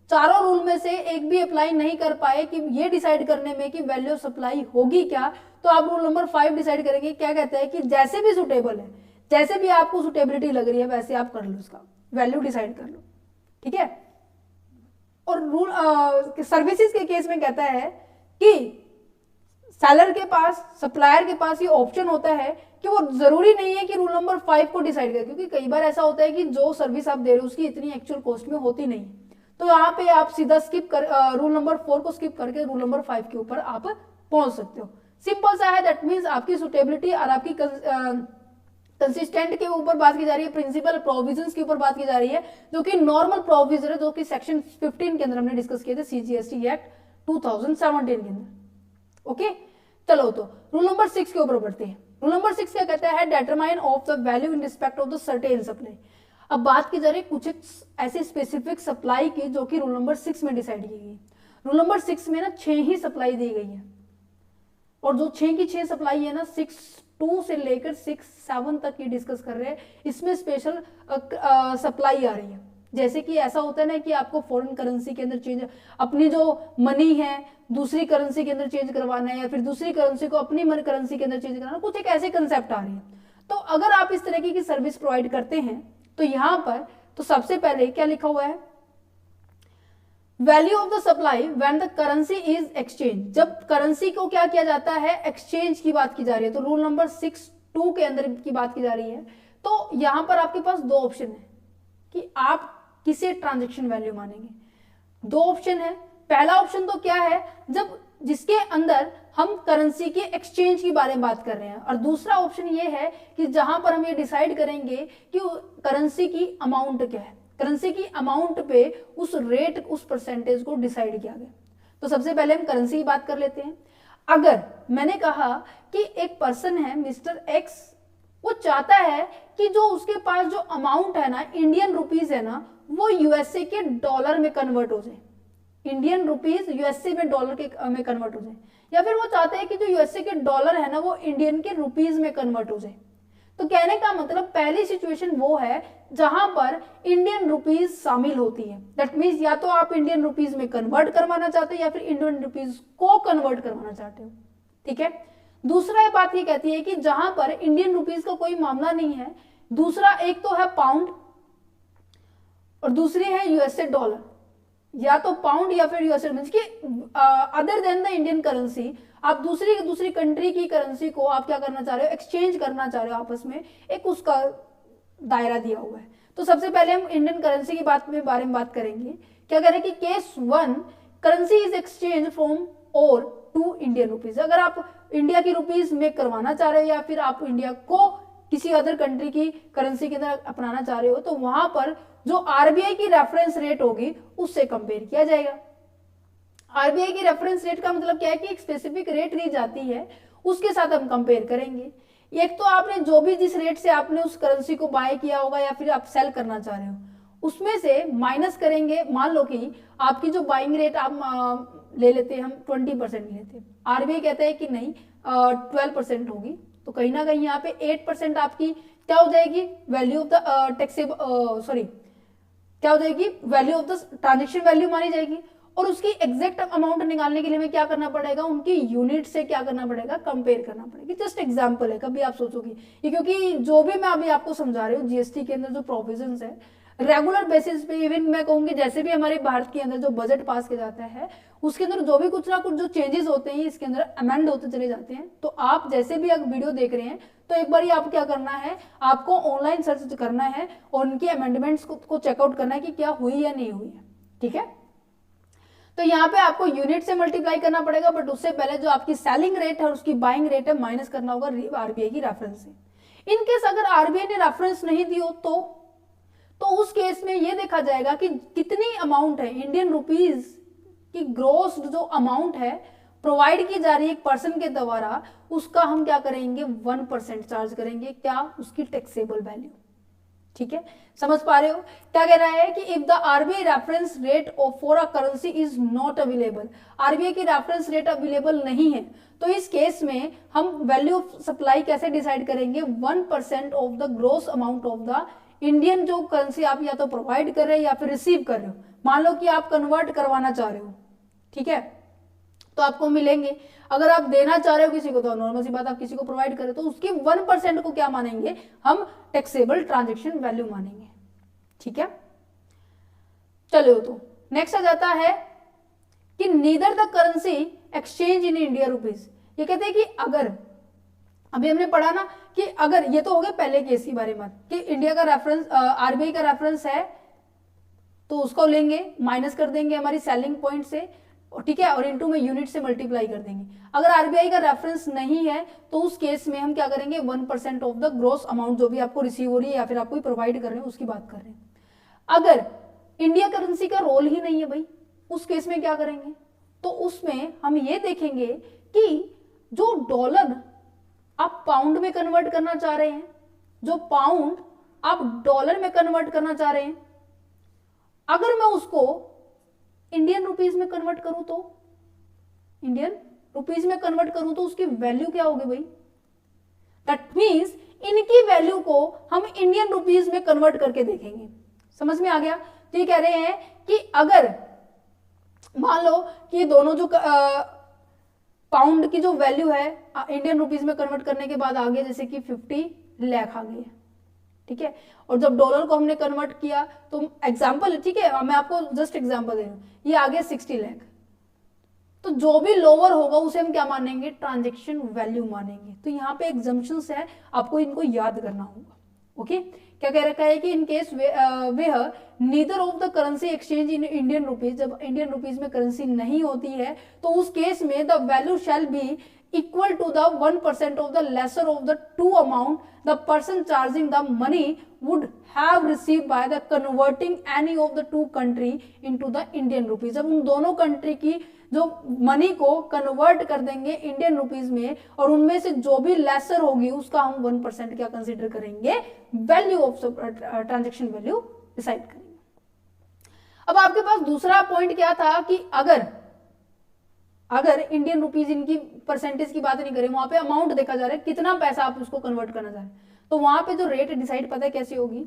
चारों रूल में से एक भी अप्लाई नहीं कर पाए कि ये डिसाइड करने में कि वैल्यू सप्लाई होगी क्या, तो आप रूल नंबर 5 डिसाइड करेंगे। क्या कहता है कि जैसे भी सुटेबल है, जैसे भी आपको सुटेबिलिटी लग रही है, वैसे आप कर लो, उसका वैल्यू डिसाइड कर लो, ठीक है। और रूल सर्विसेज के केस में कहता है कि सेलर के पास, सप्लायर के पास ये ऑप्शन होता है कि वो जरूरी नहीं है कि रूल नंबर 5 को डिसाइड करें, क्योंकि कई बार ऐसा होता है कि जो सर्विस आप दे रहे हो उसकी इतनी एक्चुअल कॉस्ट में होती नहीं, तो यहाँ पे आप सीधा स्किप कर रूल नंबर 4 को स्किप करके रूल नंबर 5 के ऊपर आप पहुंच सकते हो। सिंपल सा है, दैट मीन्स आपकी सुटेबिलिटी और आपकी कंसिस्टेंट के ऊपर बात की जा रही है, प्रिंसिपल प्रोविजंस के ऊपर बात की जा रही है, जो कि नॉर्मल प्रोविजन है, जो कि सेक्शन 15 के अंदर हमने डिस्कस किए थे CGST एक्ट 2017 के अंदर। ओके, चलो तो रूल नंबर 6 के ऊपर बढ़ते हैं। रूल नंबर 6 क्या कहता है, determine of the value in respect of the certain supply. अब बात की जा रही है कुछ ऐसे स्पेसिफिक सप्लाई की जो कि रूल नंबर 6 में डिसाइड की गई। रूल नंबर 6 में ना 6 ही सप्लाई दी गई है, और जो 6 की 6 सप्लाई है ना 6.2 से लेकर 6.7 तक की डिस्कस कर रहे हैं। इसमें स्पेशल सप्लाई आ रही है, जैसे कि ऐसा होता है ना कि आपको फॉरेन करेंसी के अंदर चेंज, अपनी जो मनी है दूसरी करेंसी के अंदर चेंज करवाना है, या फिर दूसरी करेंसी को अपनी करेंसी के अंदर चेंज कराना, कुछ एक ऐसे कंसेप्ट आ रही है। तो अगर आप इस तरह की सर्विस प्रोवाइड करते हैं तो यहां पर तो सबसे पहले क्या लिखा हुआ है, value of the supply when the currency is exchange. जब करेंसी को क्या किया जाता है, एक्सचेंज की बात की जा रही है, तो रूल नंबर 6.2 के अंदर की बात की जा रही है। तो यहां पर आपके पास दो ऑप्शन है कि आप किसे ट्रांजैक्शन वैल्यू मानेंगे। दो ऑप्शन है, पहला ऑप्शन तो क्या है, जब जिसके अंदर हम करेंसी के एक्सचेंज के बारे में बात कर रहे हैं, और दूसरा ऑप्शन ये है कि जहां पर हम ये डिसाइड करेंगे कि करेंसी की अमाउंट क्या है, करेंसी की अमाउंट पे उस रेट उस परसेंटेज को डिसाइड किया गया। तो सबसे पहले हम करेंसी की बात कर लेते हैं। अगर मैंने कहा कि एक पर्सन है मिस्टर एक्स, वो चाहता है कि जो उसके पास जो अमाउंट है ना इंडियन रुपीज है ना, वो यूएसए के डॉलर में कन्वर्ट हो जाए, इंडियन रुपीज यूएसए में डॉलर के में कन्वर्ट हो जाए, या फिर वो चाहते हैं कि जो यूएसए के डॉलर है ना वो इंडियन के रुपीज में कन्वर्ट हो जाए। तो कहने का मतलब पहली सिचुएशन वो है जहां पर इंडियन रुपीज शामिल होती है, दैट मींस या तो आप इंडियन रुपीज में कन्वर्ट करवाना चाहते हो या फिर इंडियन रुपीज को कन्वर्ट करवाना चाहते हो। ठीक है, दूसरा बात ये कहती है कि जहां पर इंडियन रुपीज का कोई मामला नहीं है, दूसरा एक तो है पाउंड और दूसरी है यूएसए डॉलर, या तो पाउंड या फिर यूएसए, मींस कि other than the Indian currency आप दूसरी कंट्री की करेंसी को आप क्या करना चाह रहे हो, एक्सचेंज करना चाह रहे हो आपस में, एक उसका दायरा दिया हुआ है। तो सबसे पहले हम इंडियन करेंसी की बारे में बात करेंगे। क्या कह रहे हैं कि case 1 currency is exchange from और टू इंडियन रुपीज। अगर आप इंडिया की रुपीज में करवाना चाह रहे हो या फिर आप इंडिया को किसी अदर कंट्री की करेंसी के अंदर अपनाना चाह रहे हो, तो वहां पर जो आरबीआई की रेफरेंस रेट होगी उससे कंपेयर किया जाएगा। आरबीआई की रेफरेंस रेट का मतलब क्या है कि एक स्पेसिफिक रेट दी जाती है, उसके साथ हम कंपेयर करेंगे। एक तो आपने जो भी जिस रेट से आपने उस करेंसी को बाय किया होगा या फिर आप सेल करना चाह रहे हो, उसमें से माइनस करेंगे। मान लो कि आपकी जो बाइंग रेट आप ले लेते हैं, हम 20% लेते हैं, आरबीआई कहता है कि नहीं 12% होगी, तो कहीं ना कहीं यहाँ पे 8% आपकी क्या हो जाएगी, वैल्यू ऑफ द टैक्सेबल क्या हो जाएगी, value of the transaction value मानी जाएगी। और उसकी एग्जैक्ट अमाउंट निकालने के लिए हमें क्या करना पड़ेगा, उनकी यूनिट से क्या करना पड़ेगा, कंपेयर करना पड़ेगा। जस्ट एग्जांपल है, कभी आप सोचोगे ये, क्योंकि जो भी मैं अभी आपको समझा रही हूँ जीएसटी के अंदर जो प्रोविजंस है रेगुलर बेसिस पे, इवन मैं कहूंगी जैसे भी हमारे भारत के अंदर जो बजट पास किया जाता है उसके अंदर जो भी कुछ ना कुछ जो चेंजेस होते हैं इसके अंदर अमेंड होते चले जाते हैं। तो आप जैसे भी अगर वीडियो देख रहे हैं तो एक बार आप क्या करना है, आपको ऑनलाइन सर्च करना है और उनके अमेंडमेंट्स को चेकआउट करना है कि क्या हुई या नहीं हुई है। ठीक है, तो यहाँ पे आपको यूनिट से मल्टीप्लाई करना पड़ेगा, बट उससे पहले जो आपकी सेलिंग रेट है उसकी बाइंग रेट है माइनस करना होगा आरबीआई की रेफरेंस से। इन केस अगर आरबीआई ने रेफरेंस नहीं दी हो तो उस केस में ये देखा जाएगा कि कितनी अमाउंट है इंडियन रुपीज की ग्रोस जो अमाउंट है प्रोवाइड की जा रही है एक पर्सन के द्वारा, उसका हम क्या करेंगे 1% चार्ज करेंगे, क्या उसकी टैक्सेबल वैल्यू। ठीक है, समझ पा रहे हो क्या कह रहा है कि if the RBI reference rate for a currency is not available, RBI की रेफरेंस रेट अवेलेबल नहीं है, तो इस केस में हम वैल्यू ऑफ सप्लाई कैसे डिसाइड करेंगे, 1% of the gross amount of the Indian जो करेंसी आप या तो प्रोवाइड कर रहे हैं या फिर रिसीव कर रहे हो। मान लो कि आप कन्वर्ट करवाना चाह रहे हो, ठीक है, तो आपको मिलेंगे। अगर आप देना चाह रहे हो किसी को तो नॉर्मल सी बात, आप किसी को प्रोवाइड करें तो उसकी 1% को क्या मानेंगे, हम टैक्सेबल ट्रांजैक्शन वैल्यू मानेंगे। ठीक है, चलो तो नेक्स्ट आ जाता है कि neither the currency exchange in India rupees. ये कहते हैं कि अगर अभी हमने पढ़ा ना कि अगर ये तो हो गया पहले केस के बारे में कि इंडिया का रेफरेंस, आरबीआई का रेफरेंस है तो उसको लेंगे, माइनस कर देंगे हमारी सेलिंग पॉइंट से, ठीक है, और इनटू में यूनिट से मल्टीप्लाई कर देंगे। अगर आरबीआई का रेफरेंस नहीं है तो उस केस में हम क्या करेंगे, 1% ऑफ द ग्रॉस अमाउंट जो भी आपको रिसीव हो रही है या फिर आपको प्रोवाइड कर रहे हैं उसकी बात कर रहे हैं। अगर इंडिया करेंसी का रोल ही नहीं है भाई, उस केस में क्या करेंगे, तो उसमें हम ये देखेंगे कि जो डॉलर आप पाउंड में कन्वर्ट करना चाह रहे हैं, जो पाउंड आप डॉलर में कन्वर्ट करना चाह रहे हैं, अगर मैं उसको इंडियन रुपीज में कन्वर्ट करूं तो इंडियन रुपीज में कन्वर्ट करूं तो उसकी वैल्यू क्या होगी भाई, दैट मींस इनकी वैल्यू को हम इंडियन रुपीज में कन्वर्ट करके देखेंगे। समझ में आ गया? तो ये कह रहे हैं कि अगर मान लो कि दोनों जो पाउंड की जो वैल्यू है इंडियन रुपीज में कन्वर्ट करने के बाद आ गया जैसे कि 50 लाख आ गई है, ठीक है, और जब डॉलर को हमने कन्वर्ट किया तो एग्जांपल, ठीक है, मैं आपको जस्ट एग्जांपल दे रहा हूं, ये आ गया 60 लाख, तो जो भी लोअर होगा उसे हम क्या मानेंगे, ट्रांजैक्शन वैल्यू मानेंगे। तो यहाँ पे एग्जम्पशंस है, आपको इनको याद करना होगा। ओके, क्या कह रखा है कि in case where neither of the currency exchange in Indian rupees, जब इंडियन रुपीज में करेंसी नहीं होती है तो उस केस में the value shall be equal to the 1% of the lesser of the two amount the person charging the money would have received by the converting any of the two country into the Indian rupees। जब उन दोनों country की जो money को convert कर देंगे Indian rupees में और उनमें से जो भी लेसर होगी उसका हम 1% क्या कंसिडर करेंगे, value of transaction value decide करेंगे। अब आपके पास दूसरा पॉइंट क्या था कि अगर इंडियन रुपीज इनकी परसेंटेज की बात नहीं करें, वहां पे अमाउंट देखा जा रहा है कितना पैसा आप उसको कन्वर्ट करना चाह रहे हैं, तो वहां पे जो रेट डिसाइड पता है कैसे होगी।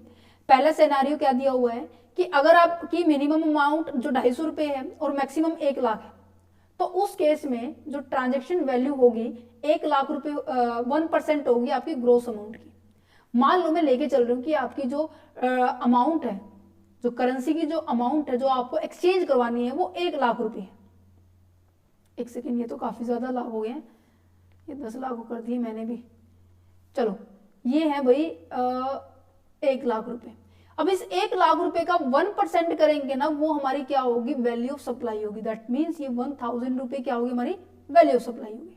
पहला सिनेरियो क्या दिया हुआ है कि अगर आपकी मिनिमम अमाउंट जो 250 रुपए है और मैक्सिमम 1 लाख है, तो उस केस में जो ट्रांजेक्शन वैल्यू होगी 1 लाख रुपए 1% होगी आपकी ग्रोस अमाउंट की। मान लो मैं लेके चल रही हूँ कि आपकी जो अमाउंट है, जो करेंसी की जो अमाउंट है जो आपको एक्सचेंज करवानी है वो 1 लाख रुपए है। एक सेकेंड, ये तो काफी ज्यादा लाख हो गए हैं, ये 10 लाख कर दिए मैंने भी, चलो ये है भाई 1 लाख रुपए। अब इस 1 लाख रुपए का 1% करेंगे ना, वो हमारी क्या होगी, वैल्यू ऑफ सप्लाई होगी। दैट मीन्स ये 1000 रुपए क्या होगी, हमारी वैल्यू ऑफ सप्लाई होगी।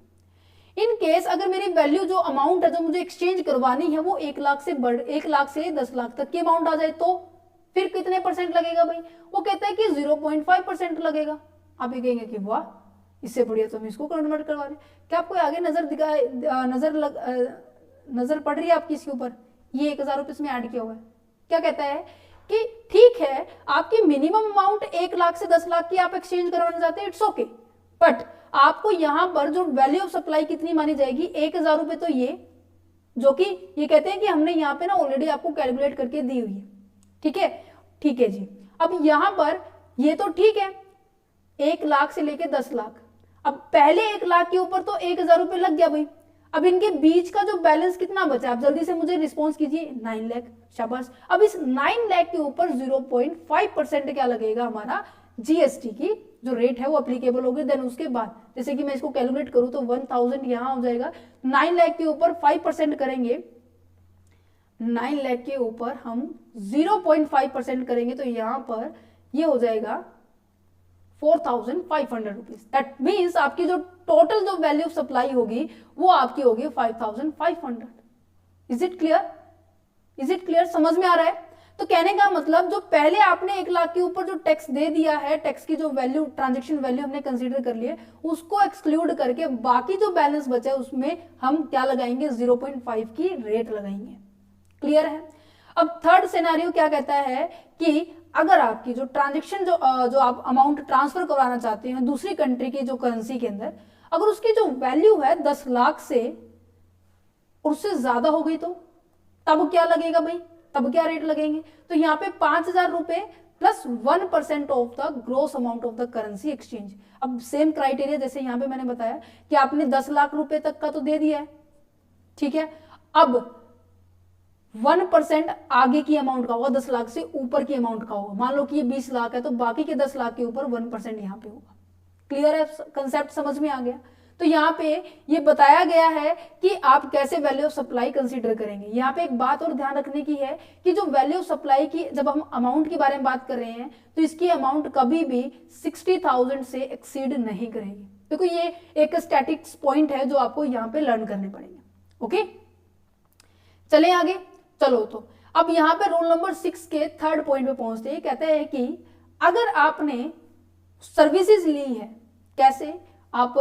इन केस अगर मेरी वैल्यू जो अमाउंट है जो मुझे एक्सचेंज करवानी है वो 1 लाख से 10 लाख तक की अमाउंट आ जाए तो फिर कितने परसेंट लगेगा भाई, वो कहता है कि 0.5% लगेगा। आप ये कहेंगे कि वाह इससे बढ़िया तो हम इसको कन्वर्ट करवा रहे। क्या आपको आगे नजर पड़ रही है आपकी इसके ऊपर, ये 1000 रुपए इसमें ऐड किया हुआ है। क्या कहता है कि ठीक है आपकी मिनिमम अमाउंट 1 लाख से 10 लाख की आप एक्सचेंज करवाना चाहते हैं, इट्स ओके, बट आपको यहां पर जो वैल्यू ऑफ सप्लाई कितनी मानी जाएगी, 1000 रुपए। तो ये जो कि ये कहते हैं कि हमने यहाँ पे ना ऑलरेडी आपको कैलकुलेट करके दी हुई है, ठीक है, ठीक है जी। अब यहां पर ये तो ठीक है 1 लाख से लेके 10 लाख, अब पहले 1 लाख के ऊपर तो 1000 रुपए लग गया भाई। अब इनके बीच का जो बैलेंस कितना बचा, आप जल्दी से मुझे रिस्पॉन्स कीजिए, 9 लाख, शाबाश। अब इस 9 लाख के ऊपर 0.5% क्या लगेगा, हमारा जीएसटी की जो रेट है वो अप्लीकेबल होगी। देन उसके बाद जैसे कि मैं इसको कैलकुलेट करूं तो 1000 यहां हो जाएगा, 9 लाख के ऊपर 5% करेंगे, 9 लाख के ऊपर हम 0.5% करेंगे तो यहां पर ये हो जाएगा 4500 रुपीज। दैट मीन्स आपकी जो टोटल जो वैल्यू ऑफ सप्लाई होगी वो आपकी होगी 5500। Is it clear, is it clear, समझ में आ रहा है? तो कहने का मतलब जो पहले आपने 1 लाख के ऊपर जो टैक्स दे दिया है, टैक्स की जो वैल्यू ट्रांजैक्शन वैल्यू हमने कंसीडर कर लिए, उसको एक्सक्लूड करके बाकी जो बैलेंस बचा है उसमें हम क्या लगाएंगे, 0.5 की रेट लगाएंगे। क्लियर है? अब थर्ड सिनेरियो क्या कहता है कि अगर आपकी जो ट्रांजैक्शन जो आप अमाउंट ट्रांसफर करवाना चाहते हैं दूसरी कंट्री की जो करेंसी के अंदर, अगर उसकी जो वैल्यू है 10 लाख से उससे ज्यादा हो गई तो तब क्या लगेगा भाई, तब क्या रेट लगेंगे? तो यहाँ पे 5000 रुपए plus 1% of the gross amount of the currency exchange. अब सेम क्राइटेरिया जैसे यहाँ पे मैंने बताया कि आपने 10 लाख रुपए तक का तो दे दिया है, ठीक है, अब 1% आगे की अमाउंट का होगा, 10 लाख से ऊपर की अमाउंट का होगा। मान लो कि ये 20 लाख है तो बाकी के 10 लाख के ऊपर 1% यहाँ पे होगा। क्लियर है, कंसेप्ट समझ में आ गया? तो यहाँ पे ये बताया गया है कि आप कैसे वैल्यू ऑफ सप्लाई कंसीडर करेंगे। यहाँ पे एक बात और ध्यान रखने की है कि जो वैल्यू ऑफ सप्लाई की जब हम अमाउंट के बारे में बात कर रहे हैं तो इसकी अमाउंट कभी भी 60,000 से एक्सीड नहीं करेगी। देखो ये एक स्टैटिक्स पॉइंट है जो आपको यहाँ पे लर्न करने पड़ेंगे। ओके, चले आगे। चलो तो अब यहाँ पे रूल नंबर 6 के थर्ड पॉइंट पे पहुंचते हैं। कहते हैं कि अगर आपने सर्विसेज ली है, कैसे आप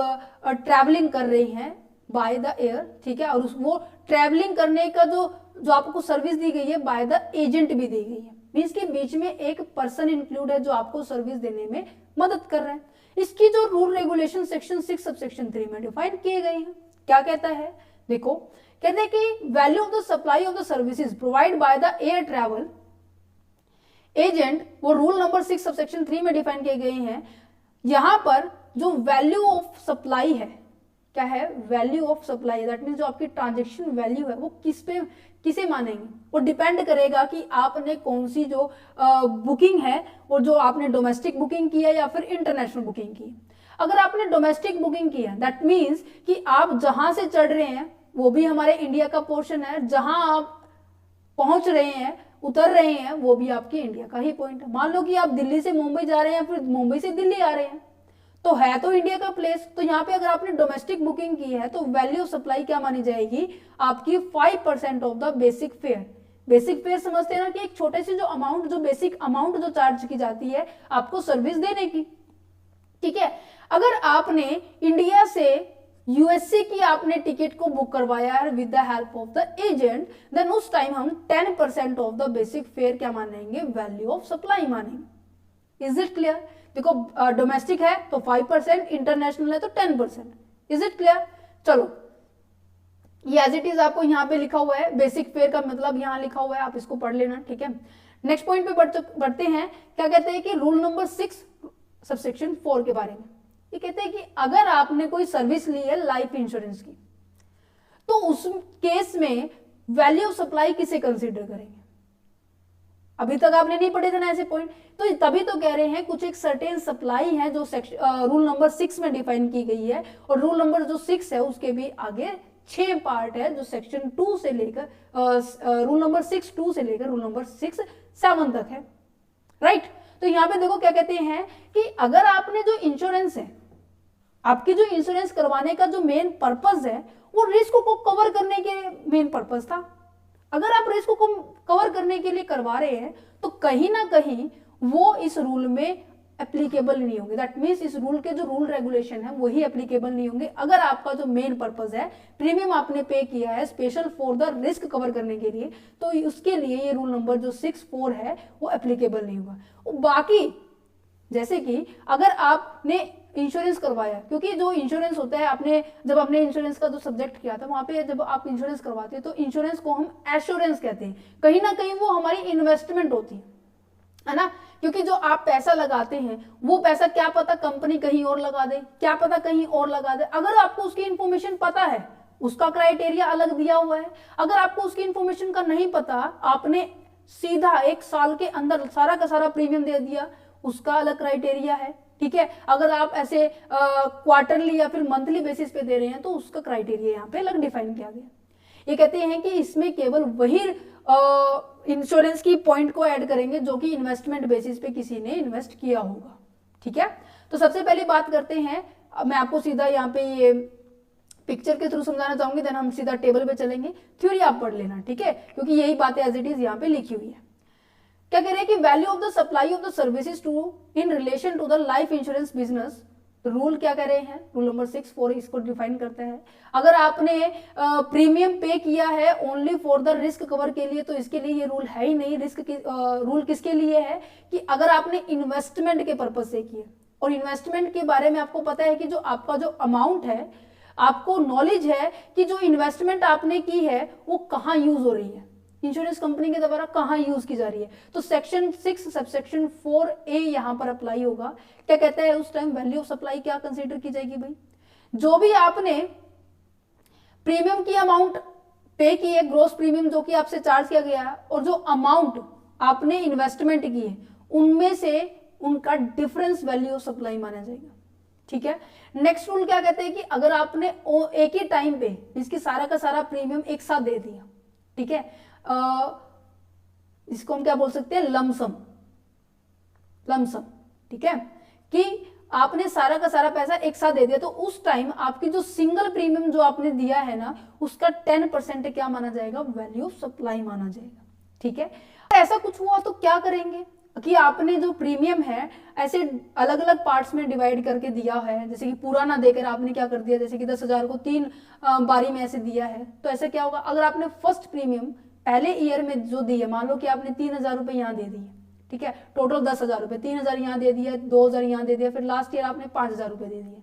ट्रैवलिंग कर रही हैं बाय द एयर, ठीक है, और वो ट्रैवलिंग करने का जो आपको सर्विस दी गई है बाय द एजेंट भी दी गई है, मींस के बीच में एक पर्सन इंक्लूड है जो आपको सर्विस देने में मदद कर रहा है। इसकी जो रूल रेगुलेशन सेक्शन 6 सबसेक्शन 3 में डिफाइन किए गए हैं। क्या कहता है, देखो कहते हैं कि value of the supply of the services provide by the air travel agent, वो रूल नंबर 6 सबसेक्शन 3 में डिफाइन किए गए हैं। यहां पर जो वैल्यू ऑफ सप्लाई है, क्या है, value of supply, that mean जो आपकी ट्रांजेक्शन वैल्यू है वो किसे मानेंगे, वो डिपेंड करेगा कि आपने कौन सी जो बुकिंग है और जो आपने डोमेस्टिक बुकिंग की है या फिर इंटरनेशनल बुकिंग की है। अगर आपने डोमेस्टिक बुकिंग की है दैट मीन्स कि आप जहां से चढ़ रहे हैं वो भी हमारे इंडिया का पोर्शन है, जहां आप पहुंच रहे हैं उतर रहे हैं वो भी आपके इंडिया का ही पॉइंट है। मान लो कि आप दिल्ली से मुंबई जा रहे हैं, फिर मुंबई से दिल्ली आ रहे हैं, तो है तो इंडिया का प्लेस। तो यहाँ पे अगर आपने डोमेस्टिक बुकिंग की है तो वैल्यू ऑफ सप्लाई क्या मानी जाएगी, आपकी 5% of the basic fair. Basic fair समझते हैं ना कि एक छोटे से जो अमाउंट, जो बेसिक अमाउंट जो चार्ज की जाती है आपको सर्विस देने की, ठीक है। अगर आपने इंडिया से यूएसए की आपने टिकट को बुक करवाया है with the help of the agent, then उस टाइम हम 10% ऑफ द बेसिक फेयर क्या मानेंगे, वैल्यू ऑफ सप्लाई मानेंगे। Is it clear? देखो डोमेस्टिक है तो 5%, इंटरनेशनल है तो 10%। Is it clear? चलो ये एज इट इज आपको यहाँ पे लिखा हुआ है, बेसिक फेयर का मतलब यहाँ लिखा हुआ है, आप इसको पढ़ लेना, ठीक है। नेक्स्ट पॉइंट पे बढ़ते हैं। क्या कहते हैं कि रूल नंबर 6 सबसेक्शन 4 के बारे में ये कहते हैं कि अगर आपने कोई सर्विस ली है लाइफ इंश्योरेंस की तो उस केस में वैल्यू ऑफ सप्लाई किसे कंसीडर करेंगे। अभी तक आपने नहीं पढ़े थे ना ऐसे पॉइंट, तो तभी तो कह रहे हैं कुछ एक सर्टेन सप्लाई है जो रूल नंबर 6 में डिफाइन की गई है, और रूल नंबर जो 6 है उसके भी आगे 6 पार्ट है जो सेक्शन 2 से लेकर रूल नंबर 6(2) से लेकर रूल नंबर 6(7) तक है, राइट। तो यहाँ पे देखो क्या कहते हैं कि अगर आपने जो इंश्योरेंस है, आपकी जो इंश्योरेंस करवाने का जो मेन पर्पस है वो रिस्क को कवर करने के मेन पर्पस था। अगर आप रिस्क को कवर करने के लिए करवा रहे हैं तो कहीं ना कहीं वो इस रूल में एप्लीकेबल नहीं होंगे। दैट मीन्स इस रूल के जो रूल रेगुलेशन है वही एप्लीकेबल नहीं होंगे। अगर आपका जो मेन पर्पस है, प्रीमियम आपने पे किया है special for the risk cover करने के लिए, तो उसके लिए ये रूल नंबर जो 6(4) है वो एप्लीकेबल नहीं होगा। बाकी जैसे कि अगर आपने इंश्योरेंस करवाया, क्योंकि जो इंश्योरेंस होता है, आपने जब आपने इंश्योरेंस का जो सब्जेक्ट किया था वहां पे जब आप इंश्योरेंस करवाते हैं तो इंश्योरेंस को हम एश्योरेंस कहते हैं। कहीं ना कहीं वो हमारी इन्वेस्टमेंट होती है ना, क्योंकि जो आप पैसा लगाते हैं वो पैसा क्या पता कंपनी कहीं और लगा दे, क्या पता कहीं और लगा दे। अगर आपको उसकी इंफॉर्मेशन पता है, उसका क्राइटेरिया अलग दिया हुआ है। अगर आपको उसकी इंफॉर्मेशन का नहीं पता, आपने सीधा 1 साल के अंदर सारा का सारा प्रीमियम दे दिया, उसका अलग क्राइटेरिया है, ठीक है। अगर आप ऐसे क्वार्टरली या फिर मंथली बेसिस पे दे रहे हैं तो उसका क्राइटेरिया यहाँ पे अलग डिफाइन किया गया। ये कहते हैं कि इसमें केवल वही इंश्योरेंस की पॉइंट को ऐड करेंगे जो कि इन्वेस्टमेंट बेसिस पे किसी ने इन्वेस्ट किया होगा, ठीक है। तो सबसे पहले बात करते हैं, मैं आपको सीधा यहाँ पे ये पिक्चर के थ्रू समझाना चाहूंगी, देन हम सीधा टेबल पे चलेंगे, थ्योरी आप पढ़ लेना, ठीक है, क्योंकि यही बातें एज इट इज यहाँ पे लिखी हुई है। क्या कह रहे हैं कि value of the supply of the services to in relation to the life insurance business, rule क्या कह रहे हैं, रूल नंबर 6(4) इसको डिफाइन करता है। अगर आपने प्रीमियम पे किया है only for the risk cover के लिए तो इसके लिए ये रूल है ही नहीं। रिस्क की रूल किसके लिए है कि अगर आपने इन्वेस्टमेंट के पर्पज से किया, और इन्वेस्टमेंट के बारे में आपको पता है कि जो आपका जो अमाउंट है, आपको नॉलेज है कि जो इन्वेस्टमेंट आपने की है वो कहाँ यूज हो रही है, इंश्योरेंस कंपनी के द्वारा कहाँ यूज की जा रही है। तो सेक्शन 6 सबसेक्शन 4(a) यहाँ पर अप्लाई होगा। क्या कहता है उस टाइम वैल्यू ऑफ सप्लाई क्या कंसीडर की जाएगी भाई, जो भी आपने प्रीमियम की अमाउंट पे की है, ग्रोस प्रीमियम जो कि आपसे चार्ज किया गया है, और जो अमाउंट आपने इन्वेस्टमेंट की है उनमें से उनका डिफरेंस वैल्यू ऑफ सप्लाई माना जाएगा। ठीक है। नेक्स्ट रूल क्या कहते हैं कि अगर आपने एक ही टाइम पे इसकी सारा का सारा प्रीमियम एक साथ दे दिया, ठीक है, इसको हम क्या बोल सकते हैं, लमसम, लमसम, ठीक है, कि आपने सारा का सारा पैसा एक साथ दे दिया, तो उस टाइम आपकी जो सिंगल प्रीमियम जो आपने दिया है ना, उसका 10% क्या माना जाएगा, वैल्यू ऑफ सप्लाई माना जाएगा, ठीक है। ऐसा कुछ हुआ तो क्या करेंगे कि आपने जो प्रीमियम है ऐसे अलग अलग पार्ट्स में डिवाइड करके दिया है, जैसे कि पूरा ना देकर आपने क्या कर दिया, जैसे कि 10,000 को 3 बारी में ऐसे दिया है, तो ऐसा क्या होगा, अगर आपने फर्स्ट प्रीमियम पहले ईयर में जो दी है, मान लो कि आपने 3,000 रुपए यहाँ दे दिए, ठीक है, टोटल 10,000 रुपए, 3,000 यहाँ दे दिया, 2,000 यहाँ दे दिया, फिर लास्ट ईयर आपने 5,000 रुपए दे दिए,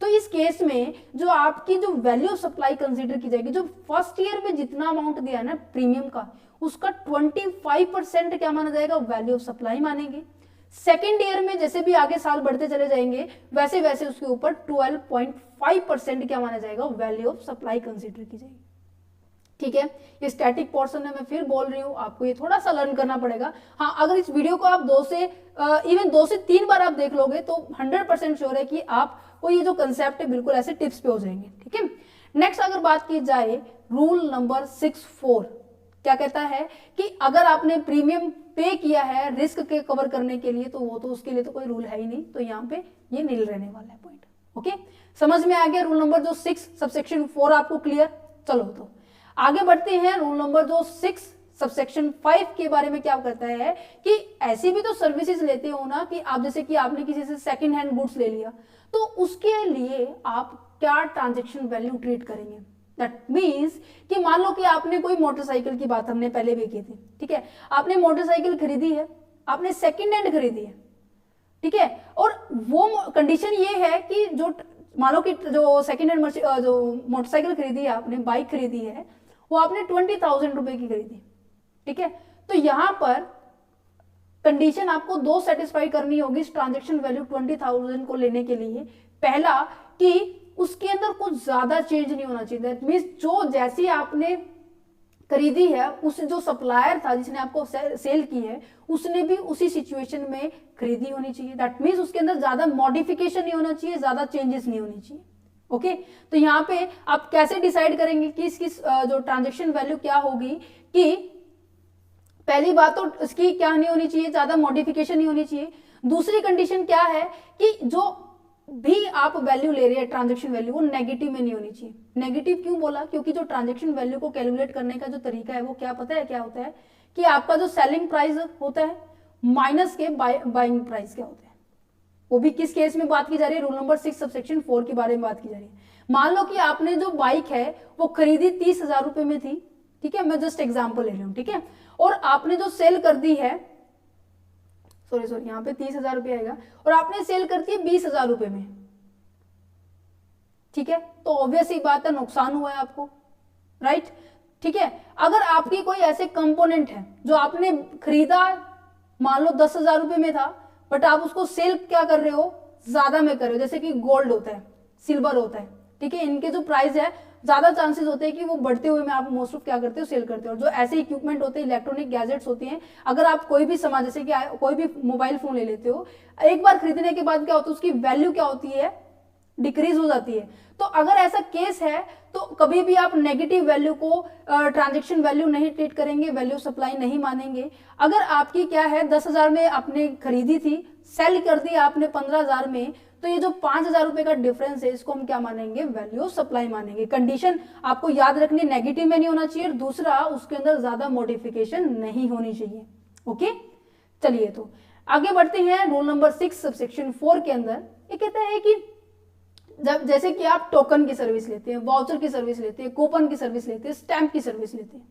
तो इस केस में जो आपकी जो वैल्यू ऑफ सप्लाई कंसीडर की जाएगी, जो फर्स्ट ईयर में जितना अमाउंट दिया है ना प्रीमियम का, उसका 25% क्या माना जाएगा, वैल्यू ऑफ सप्लाई मानेंगे। सेकेंड ईयर में जैसे भी आगे साल बढ़ते चले जाएंगे वैसे वैसे उसके ऊपर 12.5% क्या माना जाएगा, वैल्यू ऑफ सप्लाई कंसीडर की जाएगी, ठीक है। ये स्टैटिक पोर्शन है, मैं फिर बोल रही हूँ, आपको ये थोड़ा सा लर्न करना पड़ेगा। हाँ, अगर इस वीडियो को आप 2 से 3 बार आप देख लोगे तो 100% श्योर है कि आपको ये जो कंसेप्ट है बिल्कुल ऐसे टिप्स पे हो जाएंगे, ठीक है। नेक्स्ट अगर बात की जाए रूल नंबर 6.4 क्या कहता है कि अगर आपने प्रीमियम पे किया है रिस्क के कवर करने के लिए, तो वो तो उसके लिए तो कोई रूल है ही नहीं, तो यहाँ पे ये नील रहने वाला है पॉइंट, ओके। समझ में आ गया रूल नंबर जो 6 सबसेक्शन 4 आपको क्लियर। चलो तो आगे बढ़ते हैं, रूल नंबर जो 6 सबसेक्शन 5 के बारे में क्या कहता है कि ऐसी भी तो सर्विसेज लेते हो ना कि आप, जैसे कि आपने किसी से सेकंड हैंड गुड्स ले लिया, तो उसके लिए आप क्या ट्रांजैक्शन वैल्यू ट्रीट करेंगे। दैट मीन्स कि मान लो कि आपने कोई मोटरसाइकिल की बात हमने पहले भी की थी, ठीक है, आपने मोटरसाइकिल खरीदी है, आपने सेकंड हैंड खरीदी है, ठीक है, और वो कंडीशन ये है कि जो मान लो कि जो सेकंड हैंड जो मोटरसाइकिल खरीदी है आपने, बाइक खरीदी है, वो आपने 20,000 रुपए की खरीदी, ठीक है, तो यहां पर कंडीशन आपको 2 सेटिस्फाई करनी होगी इस ट्रांजैक्शन वैल्यू 20,000 को लेने के लिए। पहला कि उसके अंदर कुछ ज्यादा चेंज नहीं होना चाहिए, दैट मींस जो जैसी आपने खरीदी है उस जो सप्लायर था जिसने आपको सेल की है उसने भी उसी सिचुएशन में खरीदी होनी चाहिए, दैट मींस उसके अंदर ज्यादा मॉडिफिकेशन नहीं होना चाहिए, ज्यादा चेंजेस नहीं होनी चाहिए, ओके। तो यहाँ पे आप कैसे डिसाइड करेंगे कि इसकी जो ट्रांजैक्शन वैल्यू क्या होगी, कि पहली बात तो इसकी क्या नहीं होनी चाहिए, ज्यादा मॉडिफिकेशन नहीं होनी चाहिए। दूसरी कंडीशन क्या है कि जो भी आप वैल्यू ले रहे हैं ट्रांजैक्शन वैल्यू, वो नेगेटिव में नहीं होनी चाहिए। नेगेटिव क्यों बोला, क्योंकि जो ट्रांजैक्शन वैल्यू को कैलकुलेट करने का जो तरीका है वो क्या पता है क्या होता है, कि आपका जो सेलिंग प्राइस होता है माइनस के बाइंग प्राइस क्या होता है। वो भी किस केस में बात की जा रही है, रूल नंबर 6 सबसेक्शन 4 के बारे में बात की जा रही है। मान लो कि आपने जो बाइक है वो खरीदी 30,000 रुपए में थी, ठीक है, मैं जस्ट एग्जांपल ले रही हूं, ठीक है, और आपने जो सेल कर दी है, सॉरी यहाँ पे 30,000 रुपए आएगा, और आपने सेल कर दी 20,000 रुपए में, ठीक है, तो ऑब्वियस ही बात है नुकसान हुआ है आपको, राइट, ठीक है। अगर आपकी कोई ऐसे कंपोनेंट है जो आपने खरीदा मान लो 10,000 रुपए में था, बट आप उसको सेल क्या कर रहे हो, ज्यादा में कर रहे हो, जैसे कि गोल्ड होता है, सिल्वर होता है, ठीक है, इनके जो प्राइस है ज्यादा चांसेस होते हैं कि वो बढ़ते हुए में आप मोस्ट ऑफ क्या करते हो, सेल करते हो। और जो ऐसे इक्विपमेंट होते हैं, इलेक्ट्रॉनिक गैजेट्स होती हैं, अगर आप कोई भी सामान जैसे कि कोई भी मोबाइल फोन ले लेते हो, एक बार खरीदने के बाद क्या होता है, उसकी वैल्यू क्या होती है, डिक्रीज हो जाती है। तो अगर ऐसा केस है तो कभी भी आप नेगेटिव वैल्यू को ट्रांजैक्शन वैल्यू नहीं ट्रीट करेंगे, वैल्यू सप्लाई नहीं मानेंगे। अगर आपकी क्या है 10,000 में आपने खरीदी थी, सेल कर दी आपने 15,000 में, तो ये जो 5,000 रुपए का डिफरेंस है इसको हम क्या मानेंगे, वैल्यू सप्लाई मानेंगे। कंडीशन आपको याद रखनी, नेगेटिव में नहीं होना चाहिए, दूसरा उसके अंदर ज्यादा मॉडिफिकेशन नहीं होनी चाहिए, ओके। चलिए तो आगे बढ़ते हैं, रूल नंबर 6 सबसेक्शन 4 के अंदर ये कहता है कि जब जैसे कि आप टोकन की सर्विस लेते हैं, वाउचर की सर्विस लेते हैं, कूपन की सर्विस लेते हैं, स्टैंप की सर्विस लेते हैं,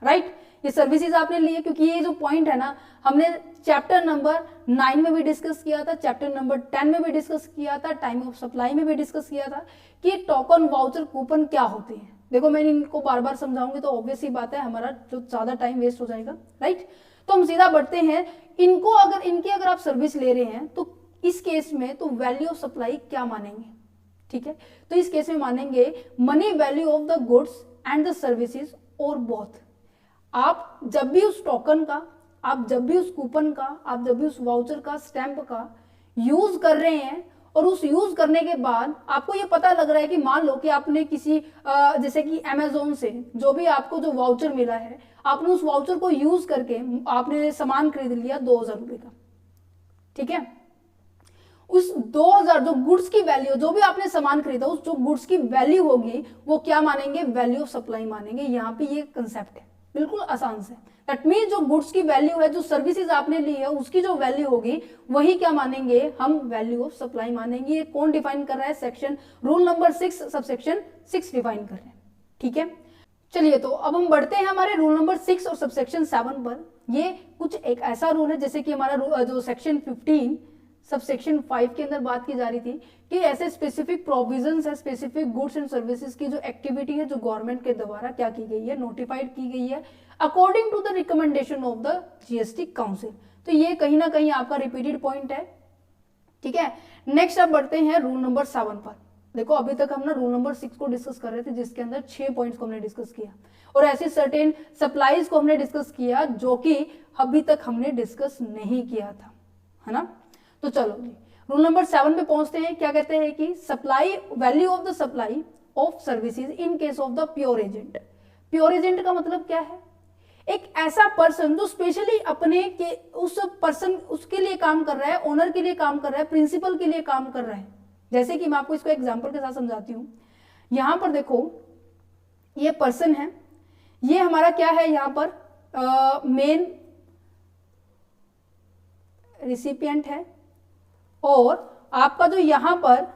राइट, ये सर्विसेज आपने लिए, क्योंकि ये जो पॉइंट है ना हमने चैप्टर नंबर 9 में भी डिस्कस किया था, चैप्टर नंबर 10 में भी डिस्कस किया था, टाइम ऑफ सप्लाई में भी डिस्कस किया था कि टोकन वाउचर कूपन क्या होते हैं। देखो मैं इनको बार बार समझाऊंगी तो ऑब्वियस ही बात है हमारा जो ज्यादा टाइम वेस्ट हो जाएगा, राइट। तो हम सीधा बढ़ते हैं, इनको अगर आप सर्विस ले रहे हैं तो इस केस में तो वैल्यू ऑफ सप्लाई क्या मानेंगे, ठीक है, तो इस केस में मानेंगे money value of the goods and the services or both. आप जब भी उस टोकन का, आप जब भी उस कूपन का, आप जब भी उस वाउचर का, स्टैंप का यूज कर रहे हैं और उस यूज करने के बाद आपको ये पता लग रहा है कि मान लो कि आपने किसी जैसे कि अमेजोन से जो भी आपको जो वाउचर मिला है, आपने उस वाउचर को यूज करके आपने सामान खरीद लिया 2000 रुपए का, ठीक है। उस 2000 जो गुड्स की वैल्यू, जो भी आपने सामान खरीदा, उस जो गुड्स की वैल्यू होगी वो क्या मानेंगे, वैल्यू ऑफ सप्लाई मानेंगे। यहाँ पे ये कंसेप्ट है, बिल्कुल आसान से। दैट मीन जो गुड्स की वैल्यू है, जो सर्विसेज आपने ली है, उसकी जो वैल्यू होगी वही क्या मानेंगे हम, वैल्यू ऑफ सप्लाई मानेंगे। ये कौन डिफाइन कर रहा है, section rule number 6 subsection 6 define कर रहे हैं, ठीक है। चलिए तो अब हम बढ़ते हैं हमारे रूल नंबर 6 और सबसेक्शन 7 पर। ये कुछ एक ऐसा रूल है जैसे कि हमारा जो सेक्शन 15 सबसेक्शन 5 के अंदर बात की जा रही थी कि ऐसे स्पेसिफिक प्रोविजंस है, स्पेसिफिक गुड्स एंड सर्विसेज की जो एक्टिविटी है, जो गवर्नमेंट के द्वारा क्या की गई है, नोटिफाइड की गई है according to the recommendation of the GST council. तो ये कहीं ना कहीं आपका रिपीटेड पॉइंट है, ठीक है। नेक्स्ट अब बढ़ते हैं रूल नंबर 7 पर। देखो अभी तक हम ना रूल नंबर 6 को डिस्कस कर रहे थे, जिसके अंदर 6 पॉइंट्स को हमने डिस्कस किया और ऐसी सर्टेन सप्लाईज को हमने डिस्कस किया जो कि अभी तक हमने डिस्कस नहीं किया था, है ना। तो चलो जी रूल नंबर 7 पे पहुंचते हैं। क्या कहते हैं कि supply, value of the supply of services in case of the pure agent. Pure agent का मतलब क्या है, एक ऐसा पर्सन जो स्पेशली अपने के उस पर्सन उसके लिए काम कर रहा है, ओनर के लिए काम कर रहा है, प्रिंसिपल के लिए काम कर रहा है। जैसे कि मैं आपको इसको एग्जांपल के साथ समझाती हूं। यहां पर देखो ये पर्सन है, ये हमारा क्या है, यहां पर मेन रिसिपिएंट है, और आपका जो यहां पर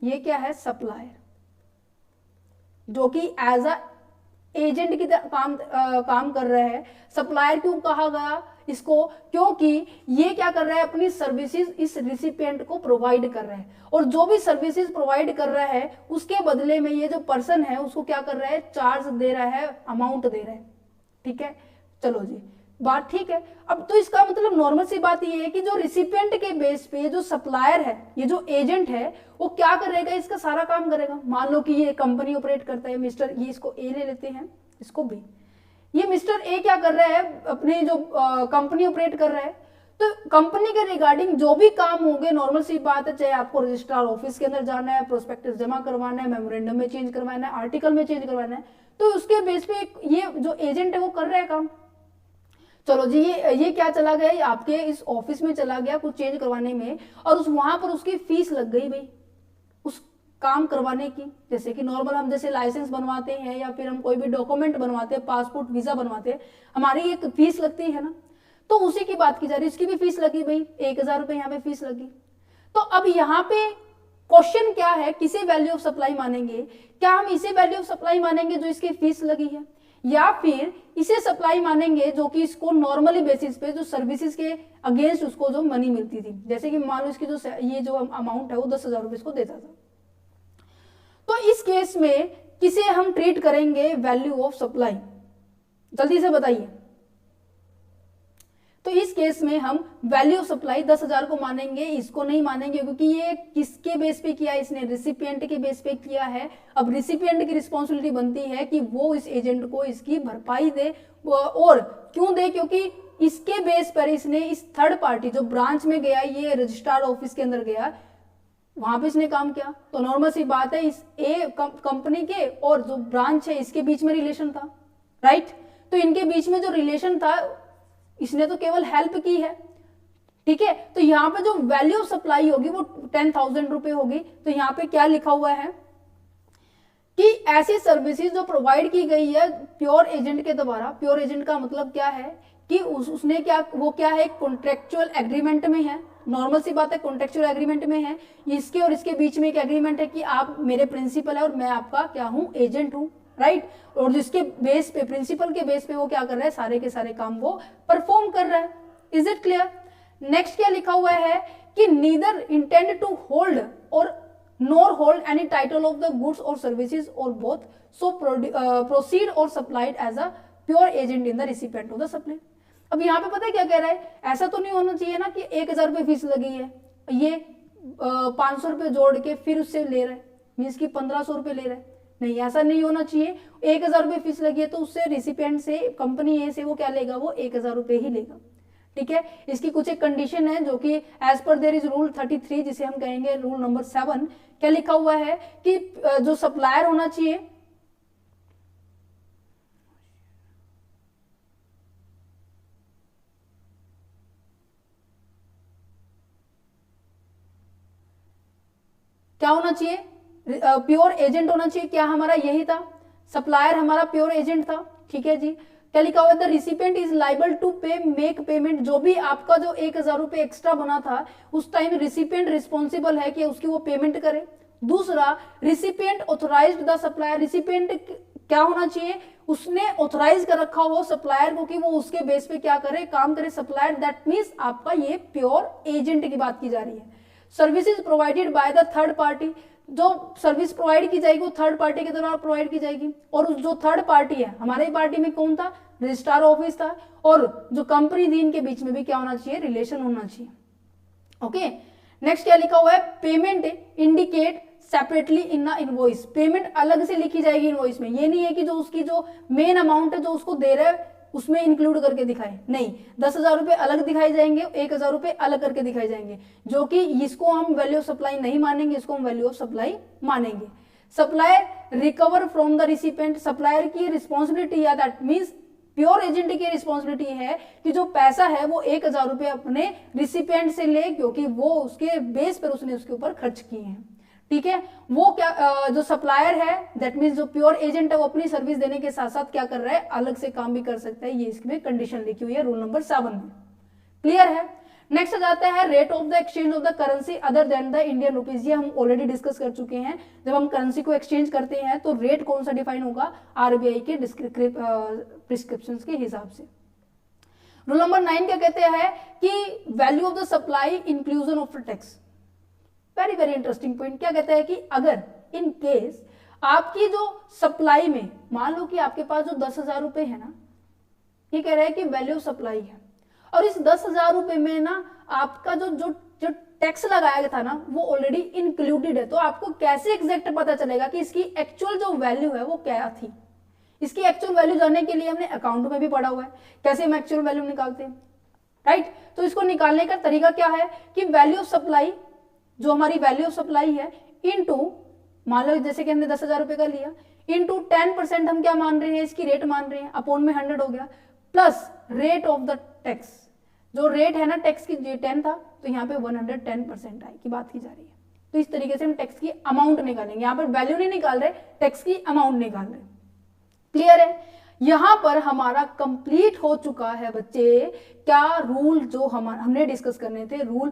ये क्या है, सप्लायर, जो कि एज अ एजेंट की काम कर रहा है। सप्लायर क्यों कहा गया इसको, क्योंकि ये क्या कर रहा है, अपनी सर्विसेज इस रिसिपिएंट को प्रोवाइड कर रहा है, और जो भी सर्विसेज प्रोवाइड कर रहा है उसके बदले में ये जो पर्सन है उसको क्या कर रहा है, चार्ज दे रहा है, अमाउंट दे रहा है, ठीक है। चलो जी बात ठीक है। अब तो इसका मतलब नॉर्मल सी बात ये है कि जो रिसिपिएंट के बेस पे जो सप्लायर है, ये जो एजेंट है, वो क्या करेगा, इसका सारा काम करेगा। मान लो कि ये कंपनी ऑपरेट करता है, मिस्टर, ये इसको ए ले लेते हैं, इसको बी। ये मिस्टर ए क्या कर रहा है, अपने जो कंपनी ऑपरेट कर रहा है, तो कंपनी के रिगार्डिंग जो भी काम होंगे, नॉर्मल सी बात है, चाहे आपको रजिस्ट्रार ऑफिस के अंदर जाना है, प्रोस्पेक्टस जमा करवाना है, मेमोरेंडम में चेंज करवाना है, आर्टिकल में चेंज करवाना है, तो उसके बेस पे ये जो एजेंट है वो कर रहा है काम। चलो जी ये क्या चला गया, आपके इस ऑफिस में चला गया कुछ चेंज करवाने में, और उस वहां पर उसकी फीस लग गई भाई उस काम करवाने की। जैसे कि नॉर्मल हम जैसे लाइसेंस बनवाते हैं या फिर हम कोई भी डॉक्यूमेंट बनवाते हैं, पासपोर्ट वीजा बनवाते हैं, हमारी एक फीस लगती है ना, तो उसी की बात की जा रही है। इसकी भी फीस लगी भाई, 1000 रुपए यहाँ पे फीस लगी। तो अब यहाँ पे क्वेश्चन क्या है, किसे वैल्यू ऑफ सप्लाई मानेंगे, क्या हम इसे वैल्यू ऑफ सप्लाई मानेंगे जो इसकी फीस लगी है, या फिर इसे सप्लाई मानेंगे जो कि इसको नॉर्मली बेसिस पे जो सर्विसेज के अगेंस्ट उसको जो मनी मिलती थी। जैसे कि मान लो इसकी जो ये जो अमाउंट है वो 10,000 रुपए इसको देता था, तो इस केस में किसे हम ट्रीट करेंगे वैल्यू ऑफ सप्लाई, जल्दी से बताइए। तो इस केस में हम वैल्यू ऑफ सप्लाई 10,000 को मानेंगे, इसको नहीं मानेंगे, क्योंकि ये किसके बेस पे किया है, इसने रिसिपिएंट के बेस पे किया है। अब रिसिपिएंट की रिस्पॉन्सिबिलिटी बनती है कि वो इस एजेंट को इसकी भरपाई दे, और क्यों दे, क्योंकि इसके बेस पर इसने इस थर्ड पार्टी जो ब्रांच में गया, ये रजिस्ट्रार ऑफिस के अंदर गया, वहां पे इसने काम किया, तो नॉर्मल सी बात है इस ए कंपनी के और जो ब्रांच है इसके बीच में रिलेशन था, राइट। तो इनके बीच में जो रिलेशन था, इसने तो केवल हेल्प की है, ठीक है। तो यहाँ पे जो वैल्यू ऑफ सप्लाई होगी वो 10,000 रुपए होगी। तो यहाँ पे क्या लिखा हुआ है कि ऐसी सर्विसेज जो प्रोवाइड की गई है प्योर एजेंट के द्वारा। प्योर एजेंट का मतलब क्या है कि उसने क्या, वो क्या है, कॉन्ट्रेक्चुअल एग्रीमेंट में है। नॉर्मल सी बात है, कॉन्ट्रेक्चुअल एग्रीमेंट में है, इसके और इसके बीच में एक एग्रीमेंट है कि आप मेरे प्रिंसिपल है और मैं आपका क्या हूं, एजेंट हूं, राइट। और जिसके बेस पे, प्रिंसिपल के बेस पे वो क्या कर रहा है, सारे के सारे काम वो परफॉर्म कर रहा है। Is it clear. नेक्स्ट क्या लिखा हुआ है कि neither intend to hold or nor hold any title of the goods or services or both, so proceed or supplied as a pure agent in the recipient of the supply. अब यहाँ पे पता है क्या कह रहा है, ऐसा तो नहीं होना चाहिए ना कि 1000 रुपये फीस लगी है, ये 500 रुपये जोड़ के फिर उससे ले रहा है, मीन्स की 1500 रुपये ले रहा है, नहीं ऐसा नहीं होना चाहिए। 1000 रुपये फीस लगी है तो उससे रिसिपिएंट से, कंपनी ए से वो क्या लेगा, वो 1000 रुपये ही लेगा, ठीक है। इसकी कुछ एक कंडीशन है जो कि as per there is rule 33, जिसे हम कहेंगे रूल नंबर 7। क्या लिखा हुआ है कि जो सप्लायर होना चाहिए, क्या होना चाहिए, प्योर एजेंट होना चाहिए। क्या हमारा यही था, सप्लायर हमारा प्योर एजेंट था, ठीक है जी। क्या लिखा हुआ है, the recipient is liable to pay make payment. जो भी आपका जो 1000 रुपए एक्स्ट्रा बना था उस टाइम रिसिपेंट रिस्पॉन्सिबल है कि उसकी वो पेमेंट करे। दूसरा, recipient authorised the supplier. Recipient क्या होना चाहिए, उसने ऑथोराइज कर रखा हो सप्लायर को कि वो उसके बेस पे क्या करे, काम करे सप्लायर। दैट मीन्स आपका ये प्योर एजेंट की बात की जा रही है। Services provided by the third party. जो सर्विस प्रोवाइड की जाएगी वो थर्ड पार्टी के द्वारा प्रोवाइड की जाएगी, और जो थर्ड पार्टी है, हमारे पार्टी में कौन था, रजिस्ट्रार ऑफिस था, और जो कंपनी थी इनके बीच में भी क्या होना चाहिए, रिलेशन होना चाहिए। ओके, नेक्स्ट क्या लिखा हुआ है, payment indicate separately in the invoice. Payment अलग से लिखी जाएगी इनवॉइस में। ये नहीं है कि जो उसकी जो मेन अमाउंट है जो उसको दे रहा है उसमें इंक्लूड करके दिखाए, नहीं, 10,000 रुपए अलग दिखाई जाएंगे, 1,000 रुपए अलग करके दिखाए जाएंगे, जो कि इसको हम वैल्यू ऑफ सप्लाई नहीं मानेंगे, इसको हम वैल्यू ऑफ सप्लाई मानेंगे। Supplier recover from the recipient. Supplier की रिस्पॉन्सिबिलिटी है, दैट मीन्स प्योर एजेंट की रिस्पॉन्सिबिलिटी है कि जो पैसा है वो 1,000 रुपए अपने रिसिपेंट से ले, क्योंकि वो उसके बेस पर उसने उसके ऊपर खर्च किए हैं, ठीक है। वो क्या जो सप्लायर है, दैट मीन्स जो प्योर एजेंट है, वो अपनी सर्विस देने के साथ साथ क्या कर रहा है, अलग से काम भी कर सकता है। ये इसमें कंडीशन लिखी हुई है रूल नंबर 7 में। क्लियर है। नेक्स्ट आ जाता है rate of the exchange of the currency other than the Indian rupees. ये हम ऑलरेडी डिस्कस कर चुके हैं। जब हम करेंसी को एक्सचेंज करते हैं तो रेट कौन सा डिफाइन होगा, आरबीआई के प्रिस्क्रिप्शंस के हिसाब से। रूल नंबर 9 क्या कहते हैं कि value of the supply inclusion of tax. Very very interesting point. क्या कहता है कि अगर इन केस आपकी जो सप्लाई में, मान लो कि आपके पास जो 10,000 रुपए है ना, ये कह रहा है कि वैल्यू ऑफ सप्लाई है, और इस 10,000 रुपए में ना आपका जो जो जो टैक्स लगाया गया था ना वो ऑलरेडी इंक्लूडेड है। तो आपको कैसे एग्जैक्ट पता चलेगा कि इसकी एक्चुअल जो वैल्यू है वो क्या थी। इसकी एक्चुअल वैल्यू जानने के लिए हमने अकाउंट में भी पढ़ा हुआ है कैसे हम एक्चुअल वैल्यू निकालते हैं, राइट। तो इसको निकालने का तरीका क्या है कि वैल्यू ऑफ सप्लाई, जो हमारी वैल्यू ऑफ सप्लाई है, इनटू, मान लो जैसे कि हमने 10,000 रुपए का लिया, इनटू 10% हम क्या मान रहे हैं, इसकी रेट मान रहे हैं, अपॉन में 100 हो गया, plus rate of the tax. जो रेट है ना टैक्स की 10 था, तो यहाँ पे 110% आए की बात की जा रही है। तो इस तरीके से हम टैक्स की अमाउंट निकालेंगे। यहाँ पर वैल्यू नहीं निकाल रहे, टैक्स की अमाउंट निकाल रहे। क्लियर है। यहां पर हमारा कंप्लीट हो चुका है बच्चे क्या रूल जो हमने डिस्कस करने थे, रूल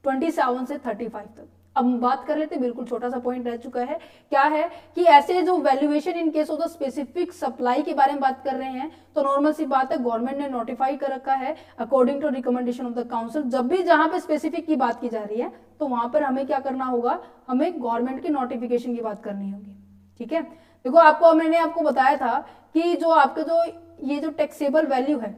27 से 35 तक। अब बात कर लेते, बिल्कुल छोटा सा पॉइंट रह चुका है, क्या है कि ऐसे जो valuation in case of the specific supply के बारे में बात कर रहे हैं, तो नॉर्मल सी बात है, गवर्नमेंट ने नोटिफाई कर रखा है according to recommendation of the council. जब भी जहां पे स्पेसिफिक की बात की जा रही है तो वहां पर हमें क्या करना होगा, हमें गवर्नमेंट की नोटिफिकेशन की बात करनी होगी, ठीक है। देखो आपको मैंने आपको बताया था कि जो आपके जो ये जो टैक्सेबल वैल्यू है,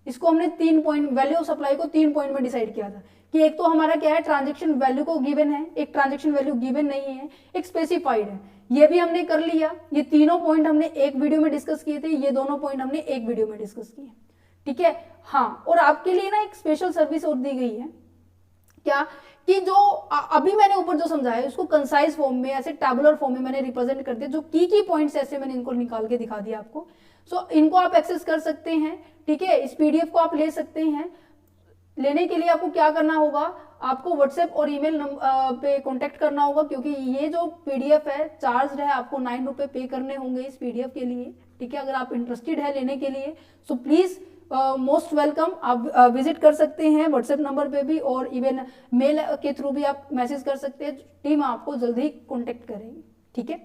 इसको हमने 3 पॉइंट, वैल्यू ऑफ सप्लाई को 3 पॉइंट में डिसाइड किया था कि एक तो हमारा क्या है, ट्रांजैक्शन वैल्यू को गिवन है, एक ट्रांजैक्शन वैल्यू गिवन नहीं है, एक स्पेसिफाइड है। ये भी हमने कर लिया। ये तीनों पॉइंट हमने एक वीडियो में डिस्कस किए थे, ये दोनों पॉइंट हमने एक वीडियो में डिस्कस किए, ठीक है। हाँ, और आपके लिए ना एक स्पेशल सर्विस और दी गई है, क्या कि जो अभी मैंने ऊपर जो समझाया उसको कंसाइज फॉर्म में, ऐसे टैबुलर फॉर्म में मैंने रिप्रेजेंट कर दिया। जो की पॉइंट्स ऐसे मैंने इनको निकाल के दिखा दिया आपको। सो इनको आप एक्सेस कर सकते हैं, ठीक है। इस पीडीएफ को आप ले सकते हैं। लेने के लिए आपको क्या करना होगा, आपको व्हाट्सएप और ईमेल पे कांटेक्ट करना होगा, क्योंकि ये जो पीडीएफ है चार्ज है, आपको 9 रुपए पे करने होंगे इस पीडीएफ के लिए, ठीक है। अगर आप इंटरेस्टेड है लेने के लिए सो प्लीज मोस्ट वेलकम, आप विजिट कर सकते हैं व्हाट्सएप नंबर पे भी, और इवन मेल के थ्रू भी आप मैसेज कर सकते हैं। टीम आपको जल्दी ही कॉन्टेक्ट करेगी, ठीक है।